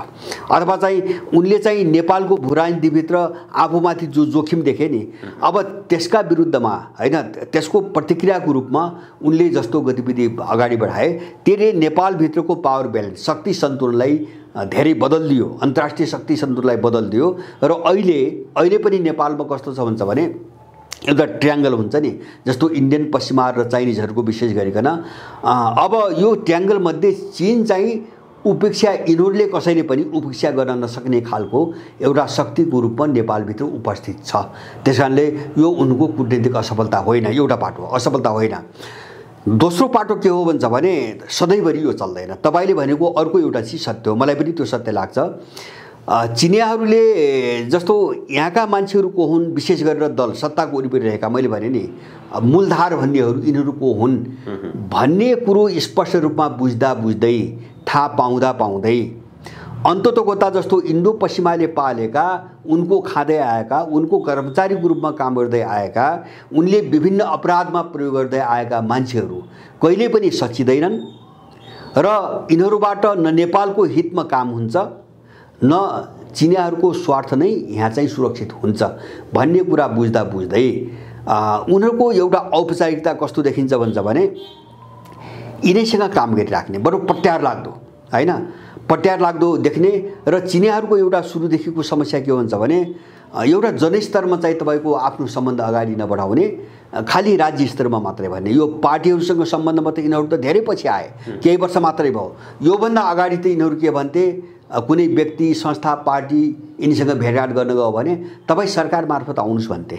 अथवा चाहिँ उनले चाहिँ नेपालको भूराजनीतिभित्र आफूमाथि जो जोखिम देखे नि, अब त्यसका विरुद्धमा, होइन, त्यसको प्रतिक्रियाको रूपमा उनले जस्तो गतिविधि अगाडि बढाए त्यसले नेपालभित्रको पावर ब्यालेन्स, शक्ति सन्तुलनलाई धेरै बदलिदियो, अन्तर्राष्ट्रिय शक्ति सन्तुलनलाई बदलिदियो। र अहिले पनि नेपालमा कस्तो छ भन्छ भने एउटा ट्रायङ्गल हुन्छ नि, जस्तो इन्डियन, पश्चिमा र चाइनिजहरूको विशेष गरिकन अब यो ट्रायङ्गलमध्ये चीन चाहिँ उपेक्षा, यिनीहरूले कसैले पनि उपेक्षा गर्न नसक्ने खालको एउटा शक्तिको रूपमा नेपालभित्र उपस्थित छ। त्यसकारणले यो उनको कूटनीतिक असफलता होइन, एउटा पाटो असफलता होइन। दोस्रो पाटो के हो भन्छ भने सधैँभरि यो चल्दैन। तपाईँले भनेको अर्को एउटा चिज सत्य हो, मलाई पनि त्यो सत्य लाग्छ। चिनियाहरूले जस्तो यहाँका मान्छेहरूको हुन्, विशेष गरेर दल सत्ताको वरिपरि रहेका, मैले भने नि मूलधार भन्नेहरू यिनीहरूको हुन् भन्ने कुरो स्पष्ट रूपमा बुझ्दै थाहा पाउँदै अन्ततोगता जस्तो इन्डो पश्चिमाले पालेका, उनको खाँदै आएका, उनको कर्मचारीको रूपमा काम गर्दै आएका, उनले विभिन्न अपराधमा प्रयोग गर्दै आएका मान्छेहरू कहिले पनि सच्चिँदैनन् र यिनीहरूबाट न नेपालको हितमा काम हुन्छ न चिनियाहरूको स्वार्थ नै यहाँ चाहिँ सुरक्षित हुन्छ भन्ने कुरा बुझ्दै उनीहरूको एउटा औपचारिकता कस्तो देखिन्छ भन्छ भने यिनैसँग काम गरिराख्ने, बरु पट्यार लाग्दो, होइन? पट्यार लाग्दो देख्ने र चिनियाहरूको एउटा सुरुदेखिको समस्या के हुन्छ भने एउटा जनस्तरमा चाहिँ तपाईँको आफ्नो सम्बन्ध अगाडि नबढाउने, खालि राज्य स्तरमा मात्रै भन्ने। यो पार्टीहरूसँग सम्बन्धमा त यिनीहरू त धेरै पछि आए, केही वर्ष मात्रै भयो। योभन्दा अगाडि त यिनीहरू के भन्थे, कुनै व्यक्ति संस्था पार्टी यिनीसँग भेटघाट गर्न गयो भने तपाईँ सरकार मार्फत आउनुहोस् भन्थे।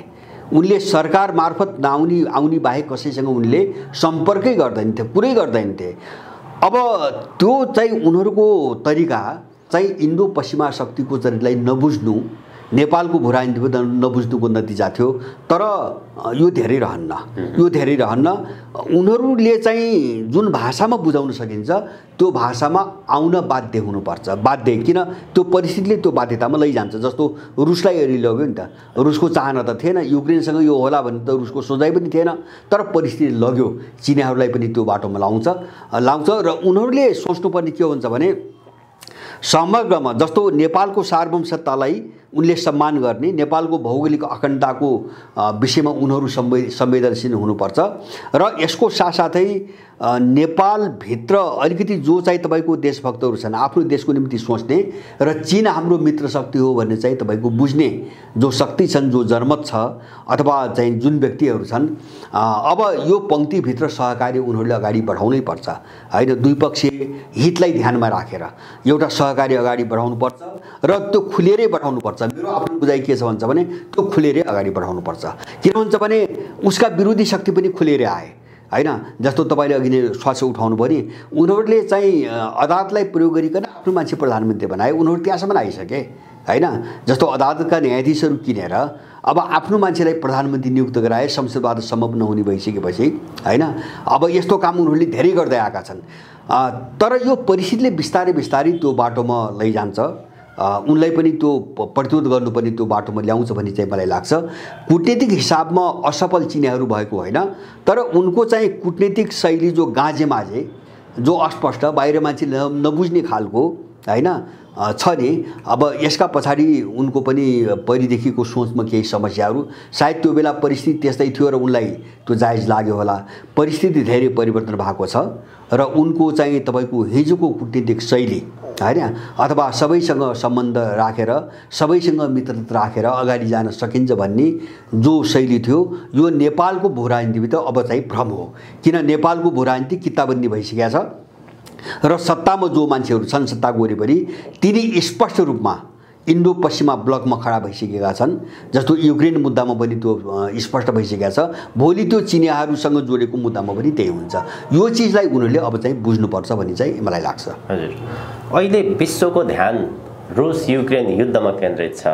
उनले सरकार मार्फत आउने बाहेक कसैसँग उनले सम्पर्कै गर्दैनथे, कुरै गर्दैनथे। अब त्यो चाहिँ उनीहरूको तरिका चाहिँ इन्डो पश्चिमा शक्तिको चरित्रलाई नबुझ्नु, नेपालको भू राजनीतिको नबुझ्नुको नतिजा थियो। तर यो धेरै रहन्न। उनीहरूले चाहिँ जुन भाषामा बुझाउन सकिन्छ त्यो भाषामा आउन बाध्य हुनुपर्छ। बाध्य किन, त्यो परिस्थितिले त्यो बाध्यतामा लैजान्छ। जस्तो रुसलाई हेरी लग्यो नि त, रुसको चाहना त थिएन, युक्रेनसँग यो होला भन्ने त रुसको सोचाइ पनि थिएन, तर परिस्थिति लग्यो, चिनियाहरूलाई पनि त्यो बाटोमा लाउँछ र उनीहरूले सोच्नुपर्ने के हुन्छ भने समग्रमा जस्तो नेपालको सार्वभौमसत्तालाई उनले सम्मान गर्ने, नेपालको भौगोलिक अखण्डताको विषयमा उनीहरू संवेदनशील हुनुपर्छ र यसको साथसाथै नेपालभित्र अलिकति जो चाहिँ तपाईँको देशभक्तहरू छन्, आफ्नो देशको निम्ति सोच्ने र चीन हाम्रो मित्र शक्ति हो भन्ने चाहिँ तपाईँको बुझ्ने जो शक्ति छन्, जो जनमत छ अथवा चाहिँ जुन व्यक्तिहरू छन्, अब यो पङ्क्तिभित्र सहकार्य उनीहरूले अगाडि बढाउनै पर्छ होइन। द्विपक्षीय हितलाई ध्यानमा राखेर एउटा सहकार्य अगाडि बढाउनुपर्छ र त्यो खुलेरै बढाउनुपर्छ। मेरो आफ्नो बुझाइ के छ भन्छ भने त्यो खुलेरै अगाडि बढाउनुपर्छ। किन भन्छ भने उसका विरोधी शक्ति पनि खुलेरै आए होइन। जस्तो तपाईँले अघि नै श्वास उठाउनु भयो नि, उनीहरूले चाहिँ अदालतलाई प्रयोग गरिकन आफ्नो मान्छे प्रधानमन्त्री बनाए, उनीहरू त्यहाँसम्म आइसके होइन। जस्तो अदालतका न्यायाधीशहरू किनेर अब आफ्नो मान्छेलाई प्रधानमन्त्री नियुक्त गराए, संसदवाद सम्भव नहुने भइसकेपछि होइन। अब यस्तो काम उनीहरूले धेरै गर्दै आएका छन्। तर यो परिस्थितिले बिस्तारै त्यो बाटोमा लैजान्छ, उनलाई पनि त्यो प्रतिरोध गर्नुपर्ने त्यो बाटोमा ल्याउँछ भन्ने चाहिँ मलाई लाग्छ। कूटनीतिक हिसाबमा असफल चिनियाहरू भएको होइन, तर उनको चाहिँ कूटनीतिक शैली जो गाँजे माझे, जो अस्पष्ट, बाहिर मान्छे नबुझ्ने खालको होइन छ नि। अब यसका पछाडि उनको पनि पहिलेदेखिको सोचमा केही समस्याहरू, सायद त्यो बेला परिस्थिति त्यस्तै थियो र उनलाई त्यो जायज लाग्यो होला। परिस्थिति धेरै परिवर्तन भएको छ र उनको चाहिँ तपाईँको हिजोको कूटनीतिक शैली होइन अथवा सबैसँग सम्बन्ध राखेर, सबैसँग मित्रता राखेर अगाडि जान सकिन्छ भन्ने जो शैली थियो, यो नेपालको भू राजनीति त अब चाहिँ भ्रम हो। किन नेपालको भू राजनीति किताबन्दी भइसकेको छ र सत्तामा जो मान्छेहरू छन्, सत्ताको वरिपरि, तिनी स्पष्ट रूपमा इन्डो पश्चिमा ब्लकमा खडा भइसकेका छन्। जस्तो युक्रेन मुद्दामा पनि त्यो स्पष्ट भइसकेको छ, भोलि त्यो चिनियाहरूसँग जोडेको मुद्दामा पनि त्यही हुन्छ। यो चिजलाई उनीहरूले अब चाहिँ बुझ्नुपर्छ भन्ने चाहिँ मलाई लाग्छ। हजुर, अहिले विश्वको ध्यान रुस युक्रेन युद्धमा केन्द्रित छ।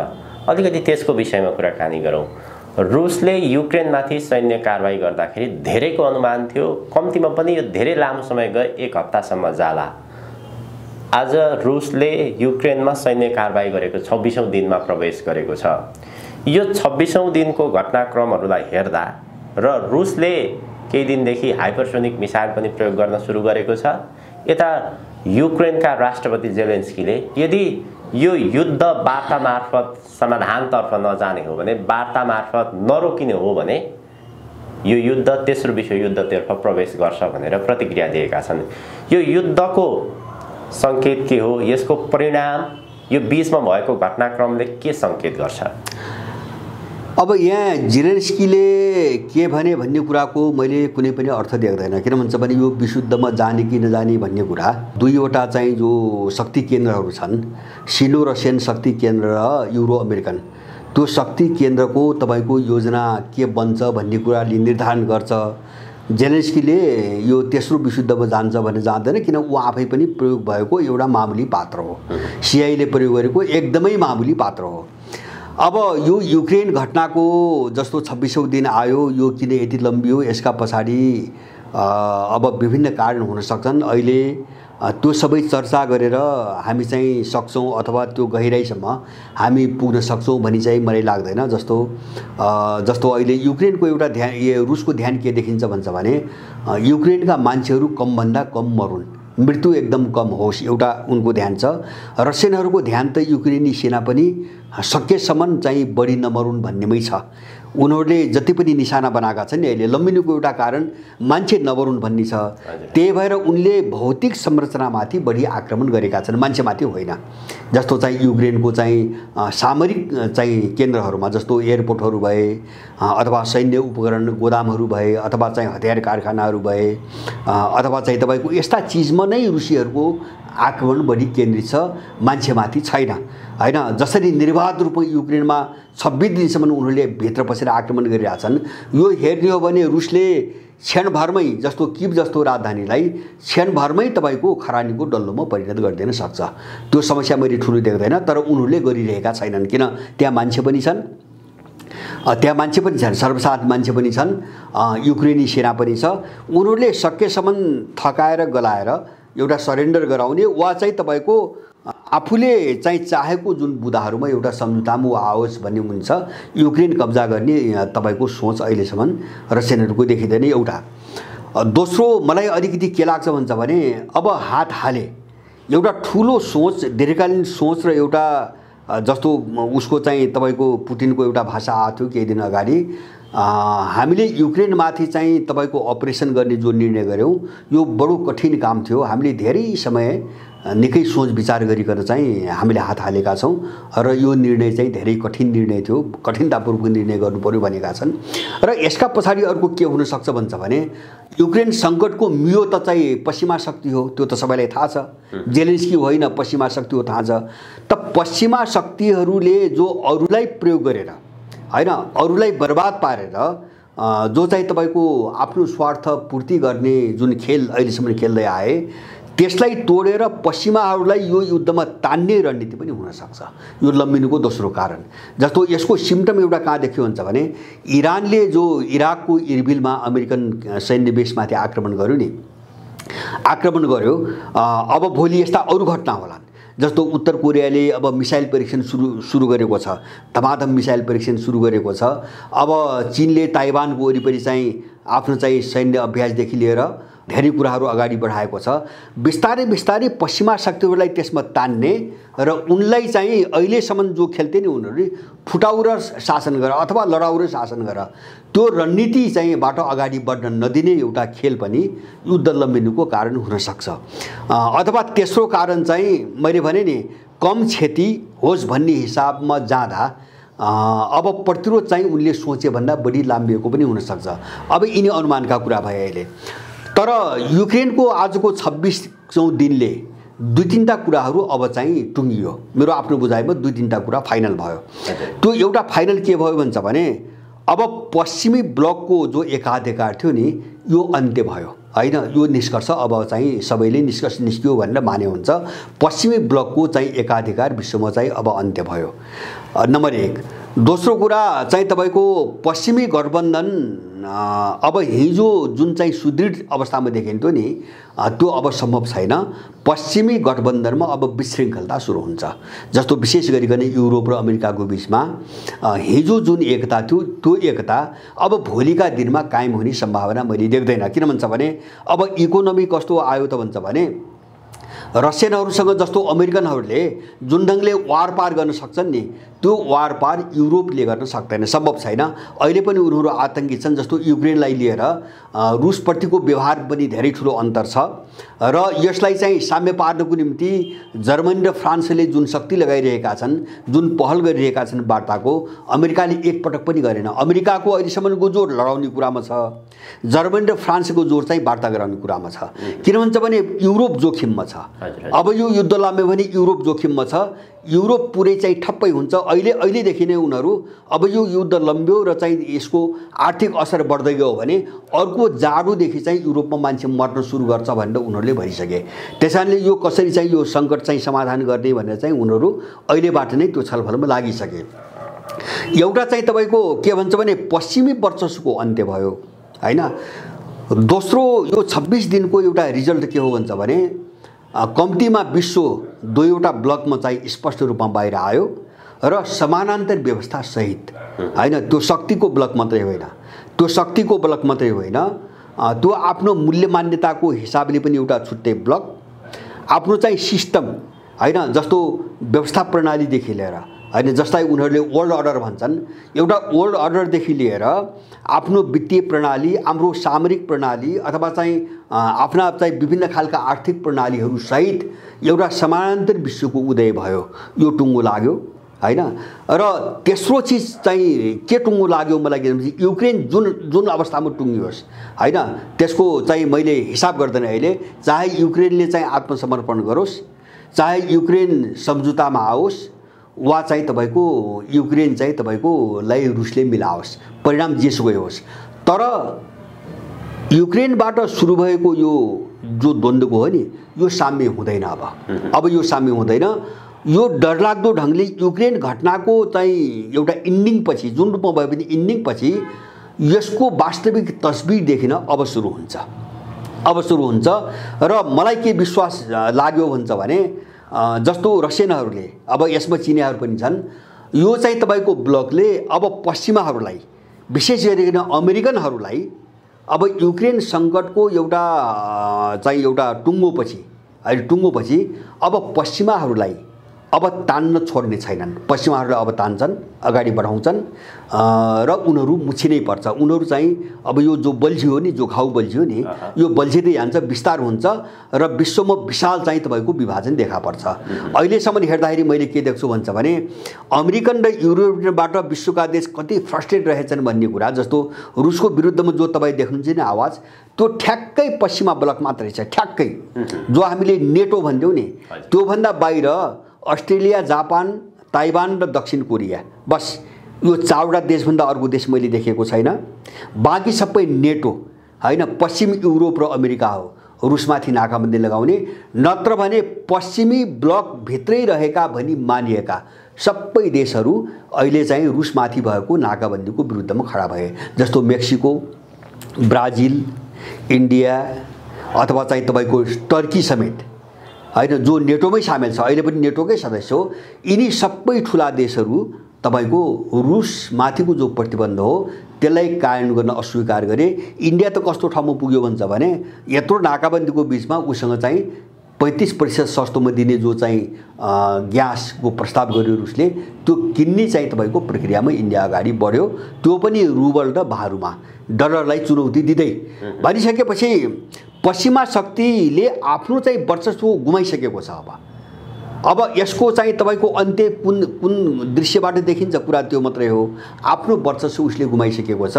अलिकति त्यसको विषयमा कुराकानी गरौँ। रुसले युक्रेनमाथि सैन्य कारबाही गर्दाखेरि धेरैको अनुमान थियो, कम्तीमा पनि यो धेरै लामो समय गए, 1 हप्तासम्म जाला। आज रुसले युक्रेनमा सैन्य कारबाही गरेको 26औं दिनमा प्रवेश गरेको छ। यो 26औं दिनको घटनाक्रमहरूलाई हेर्दा र रुसले केही दिनदेखि हाइपरसोनिक मिसाइल पनि प्रयोग गर्न सुरु गरेको छ, यता युक्रेनका राष्ट्रपति जेलेन्स्कीले यदि यो युद्ध वार्ता मार्फत समाधानतर्फ नजाने हो भने, वार्ता मार्फत नरोकिने हो भने यो युद्ध तेस्रो विश्वयुद्धतर्फ प्रवेश गर्छ भनेर प्रतिक्रिया दिएका छन्। यो युद्धको सङ्केत के हो, यसको परिणाम यो बीचमा भएको घटनाक्रमले के सङ्केत गर्छ? अब यहाँ जेलेन्स्कीले के भने भन्ने कुराको मैले कुनै पनि अर्थ देख्दैन। किन भन्छ भने यो विशुद्धमा जाने कि नजाने भन्ने कुरा, दुईवटा चाहिँ जो शक्ति केन्द्रहरू छन्, सिनो रसियन शक्ति केन्द्र र युरो अमेरिकन, त्यो शक्ति केन्द्रको तपाईँको योजना के बन्छ भन्ने कुराले निर्धारण गर्छ। जेलेन्स्कीले यो तेस्रो विशुद्धमा जान्छ भने जाँदैन, किन ऊ आफै पनि प्रयोग भएको एउटा मामुली पात्र हो, सिआईले प्रयोग गरेको एकदमै मामुली पात्र हो। अब यो युक्रेन घटनाको जस्तो 26औं दिन आयो, यो किन यति लम्बियो, यसका पछाडि अब विभिन्न कारण हुन सक्छन्। अहिले त्यो सबै चर्चा गरेर हामी चाहिँ सक्छौँ अथवा त्यो गहिराइसम्म हामी पुग्न सक्छौँ भन्ने चाहिँ मलाई लाग्दैन। जस्तो अहिले युक्रेनको एउटा ध्यान, रुसको ध्यान के देखिन्छ भन्छ भने युक्रेनका मान्छेहरू कमभन्दा कम मरुन्, मृत्यु एकदम कम होस्, एउटा उनको ध्यान छ। रसियनहरूको ध्यान त युक्रेनी सेना पनि सकेसम्म चाहिँ बढी नमरुन् भन्नेमै छ। उनीहरूले जति पनि निशाना बनाएका छन् नि अहिले लम्बिनुको एउटा कारण मान्छे नबरुन् भन्ने छ। त्यही भएर उनले भौतिक संरचनामाथि बढी आक्रमण गरेका छन्, मान्छेमाथि होइन। जस्तो चाहिँ युक्रेनको चाहिँ सामरिक चाहिँ केन्द्रहरूमा जस्तो एयरपोर्टहरू भए अथवा सैन्य उपकरण गोदामहरू भए अथवा चाहिँ हतियार कारखानाहरू भए अथवा चाहिँ तपाईँको यस्ता चिजमा नै रुसीहरूको आक्रमण बढी केन्द्रित छ, मान्छेमाथि छैन होइन। जसरी निर्वाध रूपमा युक्रेनमा 26 दिनसम्म उनीहरूले भित्र पसेर आक्रमण गरिरहेछन्, यो हेर्ने हो भने रुसले क्षणभरमै जस्तो किव जस्तो राजधानीलाई क्षणभरमै तपाईँको खरानीको डल्लोमा परिणत गरिदिन सक्छ। त्यो समस्या मैले ठुलो देख्दैन, तर उनीहरूले गरिरहेका छैनन्, किन त्यहाँ मान्छे पनि छन्, सर्वसाधारण मान्छे पनि छन्, युक्रेनी सेना पनि छ। उनीहरूले सकेसम्म थकाएर गलाएर एउटा सरेन्डर गराउने वा चाहिँ तपाईँको आफूले चाहिँ चाहेको जुन बुदाहरूमा एउटा सम्झौतामा आओस् भन्ने हुन्छ। युक्रेन कब्जा गर्ने तपाईँको सोच अहिलेसम्म रसियनहरूको देखिँदैन एउटा। दोस्रो मलाई अलिकति के लाग्छ भन्छ भने अब हात हाले एउटा ठुलो सोच, दीर्घकालीन सोच र एउटा जस्तो उसको चाहिँ तपाईँको पुटिनको एउटा भाषा आएको थियो केही दिन अगाडि, हामीले युक्रेनमाथि चाहिँ तपाईँको अपरेसन गर्ने जो निर्णय गऱ्यौँ यो बडो कठिन काम थियो। हामीले धेरै समय निकै सोच विचार गरिकन चाहिँ हामीले हात हालेका छौँ र यो निर्णय चाहिँ धेरै कठिन निर्णय थियो, कठिनतापूर्वक निर्णय गर्नु पर्यो भनेका छन्। र यसका पछाडि अर्को के हुन सक्छ भन्छ भने युक्रेन सङ्कटको मियो त चाहिँ पश्चिमा शक्ति हो, त्यो त सबैलाई थाहा छ। जेलेन्स्की होइन, पश्चिमा शक्ति हो, थाहा छ। त पश्चिमा शक्तिहरूले जो अरूलाई प्रयोग गरेर होइन, अरूलाई बर्बाद पारेर जो चाहिँ तपाईँको आफ्नो स्वार्थ पूर्ति गर्ने जुन खेल अहिलेसम्म खेल्दै आए त्यसलाई तोडेर पश्चिमाहरूलाई यो युद्धमा तान्ने रणनीति पनि हुनसक्छ। यो लम्बिनुको दोस्रो कारण। जस्तो यसको सिम्टम एउटा कहाँ देखियो भन्छ भने इरानले जो इराकको इर्बिलमा अमेरिकन सैन्य बेसमाथि आक्रमण गर्यो, अब भोलि यस्ता अरू घटना होलान्। जस्तो उत्तर कोरियाले अब मिसाइल परीक्षण सुरु गरेको छ, धमाधम मिसाइल परीक्षण सुरु गरेको छ। अब चीनले ताइवानको वरिपरि चाहिँ आफ्नो चाहिँ सैन्य अभ्यासदेखि लिएर धेरै कुराहरू अगाडि बढाएको छ। बिस्तारै बिस्तारै पश्चिमा शक्तिहरूलाई त्यसमा तान्ने र उनलाई चाहिँ अहिलेसम्म जो खेल्थे नि उनीहरूले फुटाउ र शासन गर अथवा लडाउ र शासन गर, त्यो रणनीति चाहिँ बाटो अगाडि बढ्न नदिने एउटा खेल पनि युद्ध लम्बिनुको कारण हुनसक्छ। अथवा तेस्रो कारण चाहिँ मैले भने नि कम क्षति होस् भन्ने हिसाबमा जाँदा अब प्रतिरोध चाहिँ उनले सोचेभन्दा बढी लाम्बिएको पनि हुनसक्छ। अब यिनी अनुमानका कुरा भए अहिले। तर युक्रेनको आजको 26औं दिनले 2-3टा कुराहरू अब चाहिँ टुङ्गियो। मेरो आफ्नो बुझाइमा 2-3टा कुरा फाइनल भयो। त्यो एउटा फाइनल के भयो भन्छ भने अब पश्चिमी ब्लकको जो एकाधिकार थियो नि यो अन्त्य भयो होइन। यो निष्कर्ष अब चाहिँ सबैले निष्कर्ष निस्कियो भनेर माने हुन्छ। पश्चिमी ब्लकको चाहिँ एकाधिकार विश्वमा चाहिँ अब अन्त्य भयो, नम्बर 1। दोस्रो कुरा चाहिँ तपाईँको पश्चिमी गठबन्धन अब हिजो जुन चाहिँ सुदृढ अवस्थामा देखिन्थ्यो नि त्यो अब सम्भव छैन। पश्चिमी गठबन्धनमा अब विशृङ्खलता सुरु हुन्छ। जस्तो विशेष गरिकन युरोप र अमेरिकाको बिचमा हिजो जुन एकता थियो त्यो एकता अब भोलिका दिनमा कायम हुने सम्भावना मैले देख्दैन। किन भन्छ भने अब इकोनोमी कस्तो आयो त भन्छ भने रसियनहरूसँग जस्तो अमेरिकनहरूले जुन ढङ्गले वार पार गर्न सक्छन् नि त्यो वार पार युरोपले गर्न सक्दैन, सम्भव छैन। अहिले पनि उनीहरू आतङ्कित छन्। जस्तो युक्रेनलाई लिएर रुसप्रतिको व्यवहार पनि धेरै ठुलो अन्तर छ र यसलाई चाहिँ साम्य पार्नको निम्ति जर्मनी र फ्रान्सले जुन शक्ति लगाइरहेका छन्, जुन पहल गरिरहेका छन् वार्ताको, अमेरिकाले एकपटक पनि गरेन। अमेरिकाको अहिलेसम्मको जोड लडाउने कुरामा छ, जर्मनी र फ्रान्सको जोड चाहिँ वार्ता गराउने कुरामा छ। किन भन्छ भने युरोप जोखिममा छ। अब यो युद्ध लाम्यो भने युरोप जोखिममा छ, युरोप पुरै चाहिँ ठप्पै हुन्छ। अहिलेदेखि नै उनीहरू अब यो युद्ध लम्ब्यो र चाहिँ यसको आर्थिक असर बढ्दै गयो भने अर्को जाडोदेखि चाहिँ युरोपमा मान्छे मर्न सुरु गर्छ भनेर उनीहरूले भनिसके। त्यसैले यो कसरी चाहिँ यो सङ्कट चाहिँ समाधान गर्ने भनेर चाहिँ उनीहरू अहिलेबाट नै त्यो छलफलमा लागिसके। एउटा चाहिँ तपाईँको के भन्छ भने पश्चिमी वर्चस्वको अन्त्य भयो होइन। दोस्रो यो 26 दिनको एउटा रिजल्ट के हो भन्छ भने कम्तीमा विश्व 2वटा ब्लकमा चाहिँ स्पष्ट रूपमा बाहिर आयो र समानान्तर व्यवस्था सहित होइन। त्यो शक्तिको ब्लक मात्रै होइन, त्यो शक्तिको ब्लक मात्रै होइन, त्यो आफ्नो मूल्य मान्यताको हिसाबले पनि एउटा छुट्टै ब्लक, आफ्नो चाहिँ सिस्टम होइन, जस्तो व्यवस्था प्रणालीदेखि लिएर हैन, जसलाई उनीहरूले वर्ल्ड अर्डर भन्छन्। एउटा वर्ल्ड अर्डरदेखि लिएर आफ्नो वित्तीय प्रणाली, हाम्रो सामरिक प्रणाली अथवा चाहिँ आफ्ना चाहिँ विभिन्न खालका आर्थिक प्रणालीहरू सहित एउटा समानान्तर विश्वको उदय भयो। यो टुङ्गो लाग्यो हैन। र तेस्रो चिज चाहिँ के टुङ्गो लाग्यो मलाई किनभने युक्रेन जुन अवस्थामा टुङ्गियोस् हैन, त्यसको चाहिँ मैले हिसाब गर्दैन अहिले। चाहे युक्रेनले चाहिँ आत्मसमर्पण गरोस्, चाहे युक्रेन सम्झौतामा आओस्, वा चाहिँ तपाईको युक्रेन चाहिँ तपाईकोलाई रुसले मिलाओस्, परिणाम जेसुकै होस्, तर युक्रेनबाट सुरु भएको यो जो द्वन्द्वको हो नि, यो साम्य हुँदैन। अब यो साम्य हुँदैन। यो डरलाग्दो ढङ्गले युक्रेन घटनाको चाहिँ एउटा इन्डिङ पछि, जुन रूपमा भए पनि इन्डिङ पछि यसको वास्तविक तस्बिर देखिन अब सुरु हुन्छ। र मलाई के विश्वास लाग्यो भन्छ भने जस्तो रसियनहरूले, अब यसमा चिनियाहरू पनि छन्, यो चाहिँ तपाईको ब्लकले अब पश्चिमाहरूलाई, विशेष गरिकन अमेरिकनहरूलाई अब युक्रेन सङ्कटको एउटा टुङ्गोपछि अब पश्चिमाहरूलाई अब तान्न छोड्ने छैनन्। पश्चिमाहरूले अब तान्छन्, अगाडि बढाउँछन् र उनीहरू मुछिनै पर्छ। उनीहरू चाहिँ अब यो जो बल्झियो नि, जो घाउ बल्झियो नि, यो बल्झिँदै जान्छ, विस्तार हुन्छ र विश्वमा विशाल चाहिँ तपाईँको विभाजन देखा पर्छ। अहिलेसम्म हेर्दाखेरि मैले के देख्छु भन्छ भने अमेरिकन र युरोपियनबाट विश्वका देश कति फ्रस्ट्रेट रहेछन् भन्ने कुरा, जस्तो रुसको विरुद्धमा जो तपाईँ देख्नुहुन्छ नि आवाज, त्यो ठ्याक्कै पश्चिमा ब्लक मात्रै छ। ठ्याक्कै जो हामीले नेटो भन्थ्यौँ नि, त्योभन्दा बाहिर अस्ट्रेलिया, जापान, ताइवान र दक्षिण कोरिया, बस यो 4वटा देशभन्दा अर्को देश मैले देखेको छैन। बाँकी सबै नेटो हैन, पश्चिम युरोप र अमेरिका हो रुसमाथि नाकाबन्दी लगाउने, नत्र भने पश्चिमी ब्लक भित्रै रहेका भनी मानिएका सबै देशहरू अहिले चाहिँ रुसमाथि भएको नाकाबन्दीको विरुद्धमा खडा भए। जस्तो मेक्सिको, ब्राजिल, इन्डिया अथवा चाहिँ तपाईँको टर्की समेत हैन, जो नेटोमै सामेल छ, अहिले पनि नेटोकै सदस्य हो। यिनी सबै ठुला देशहरू तपाईको रुसमाथिको जो प्रतिबन्ध हो त्यसलाई कायम गर्न अस्वीकार गरे। इन्डिया त कस्तो ठाउँमा पुग्यो भन्छ भने यत्रो नाकाबन्दीको बिचमा उसँग चाहिँ 35% सस्तोमा दिने जो चाहिँ ग्यासको प्रस्ताव गर्यो रुसले, त्यो किन्ने चाहिँ तपाईको प्रक्रियामा इन्डिया अगाडि बढ्यो, त्यो पनि रुबल र भारूमा डलरलाई चुनौती दिँदै। भनिसकेपछि पश्चिमा शक्तिले आफ्नो चाहिँ वर्चस्व गुमाइसकेको छ। अब यसको चाहिँ तपाईको अन्त्य कुन दृश्यबाट देखिन्छ, कुरा त्यो मात्रै हो, आफ्नो वर्चस्व उसले गुमाइसकेको छ।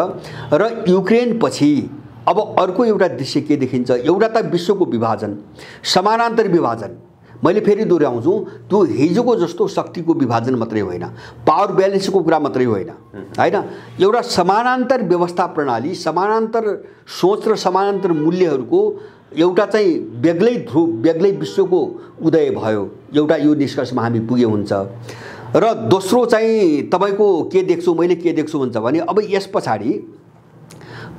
र युक्रेन पछि अब अर्को एउटा दृश्य के देखिन्छ, एउटा त विश्वको विभाजन, समानान्तर विभाजन। मैले फेरि दोहोऱ्याउँछु, त्यो हिजोको जस्तो शक्तिको विभाजन मात्रै होइन, पावर ब्यालेन्सको कुरा मात्रै होइन हैन, एउटा समानान्तर व्यवस्था प्रणाली, समानान्तर सोच र समानान्तर मूल्यहरूको एउटा चाहिँ बेग्लै विश्वको उदय भयो। एउटा यो निष्कर्षमा हामी पुगे हुन्छ। र दोस्रो चाहिँ तपाईको के देख्छु, मैले के देख्छु भन्छ भने अब यस पछाडि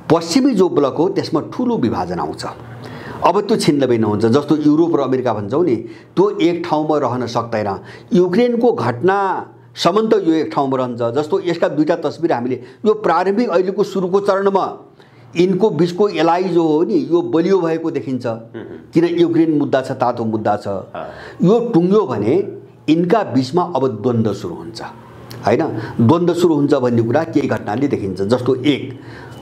पश्चिमी जो ब्लक हो त्यसमा ठुलो विभाजन आउँछ। अब त्यो छिन्नभिन्न हुन्छ। जस्तो युरोप र अमेरिका भन्छौँ नि, त्यो एक ठाउँमा रहन सक्दैन। युक्रेनको घटनासम्म त यो एक ठाउँमा रहन्छ। जस्तो यसका दुईटा तस्बिर हामीले यो प्रारम्भिक अहिलेको सुरुको चरणमा यिनको बिचको एलाई जो हो नि, यो बलियो भएको देखिन्छ, किन युक्रेन मुद्दा छ, तातो मुद्दा छ। यो टुङ्ग्यो भने यिनका बिचमा अब द्वन्द्व सुरु हुन्छ हैन। द्वन्द्व सुरु हुन्छ भन्ने कुरा केही घटनाले देखिन्छ। जस्तो एक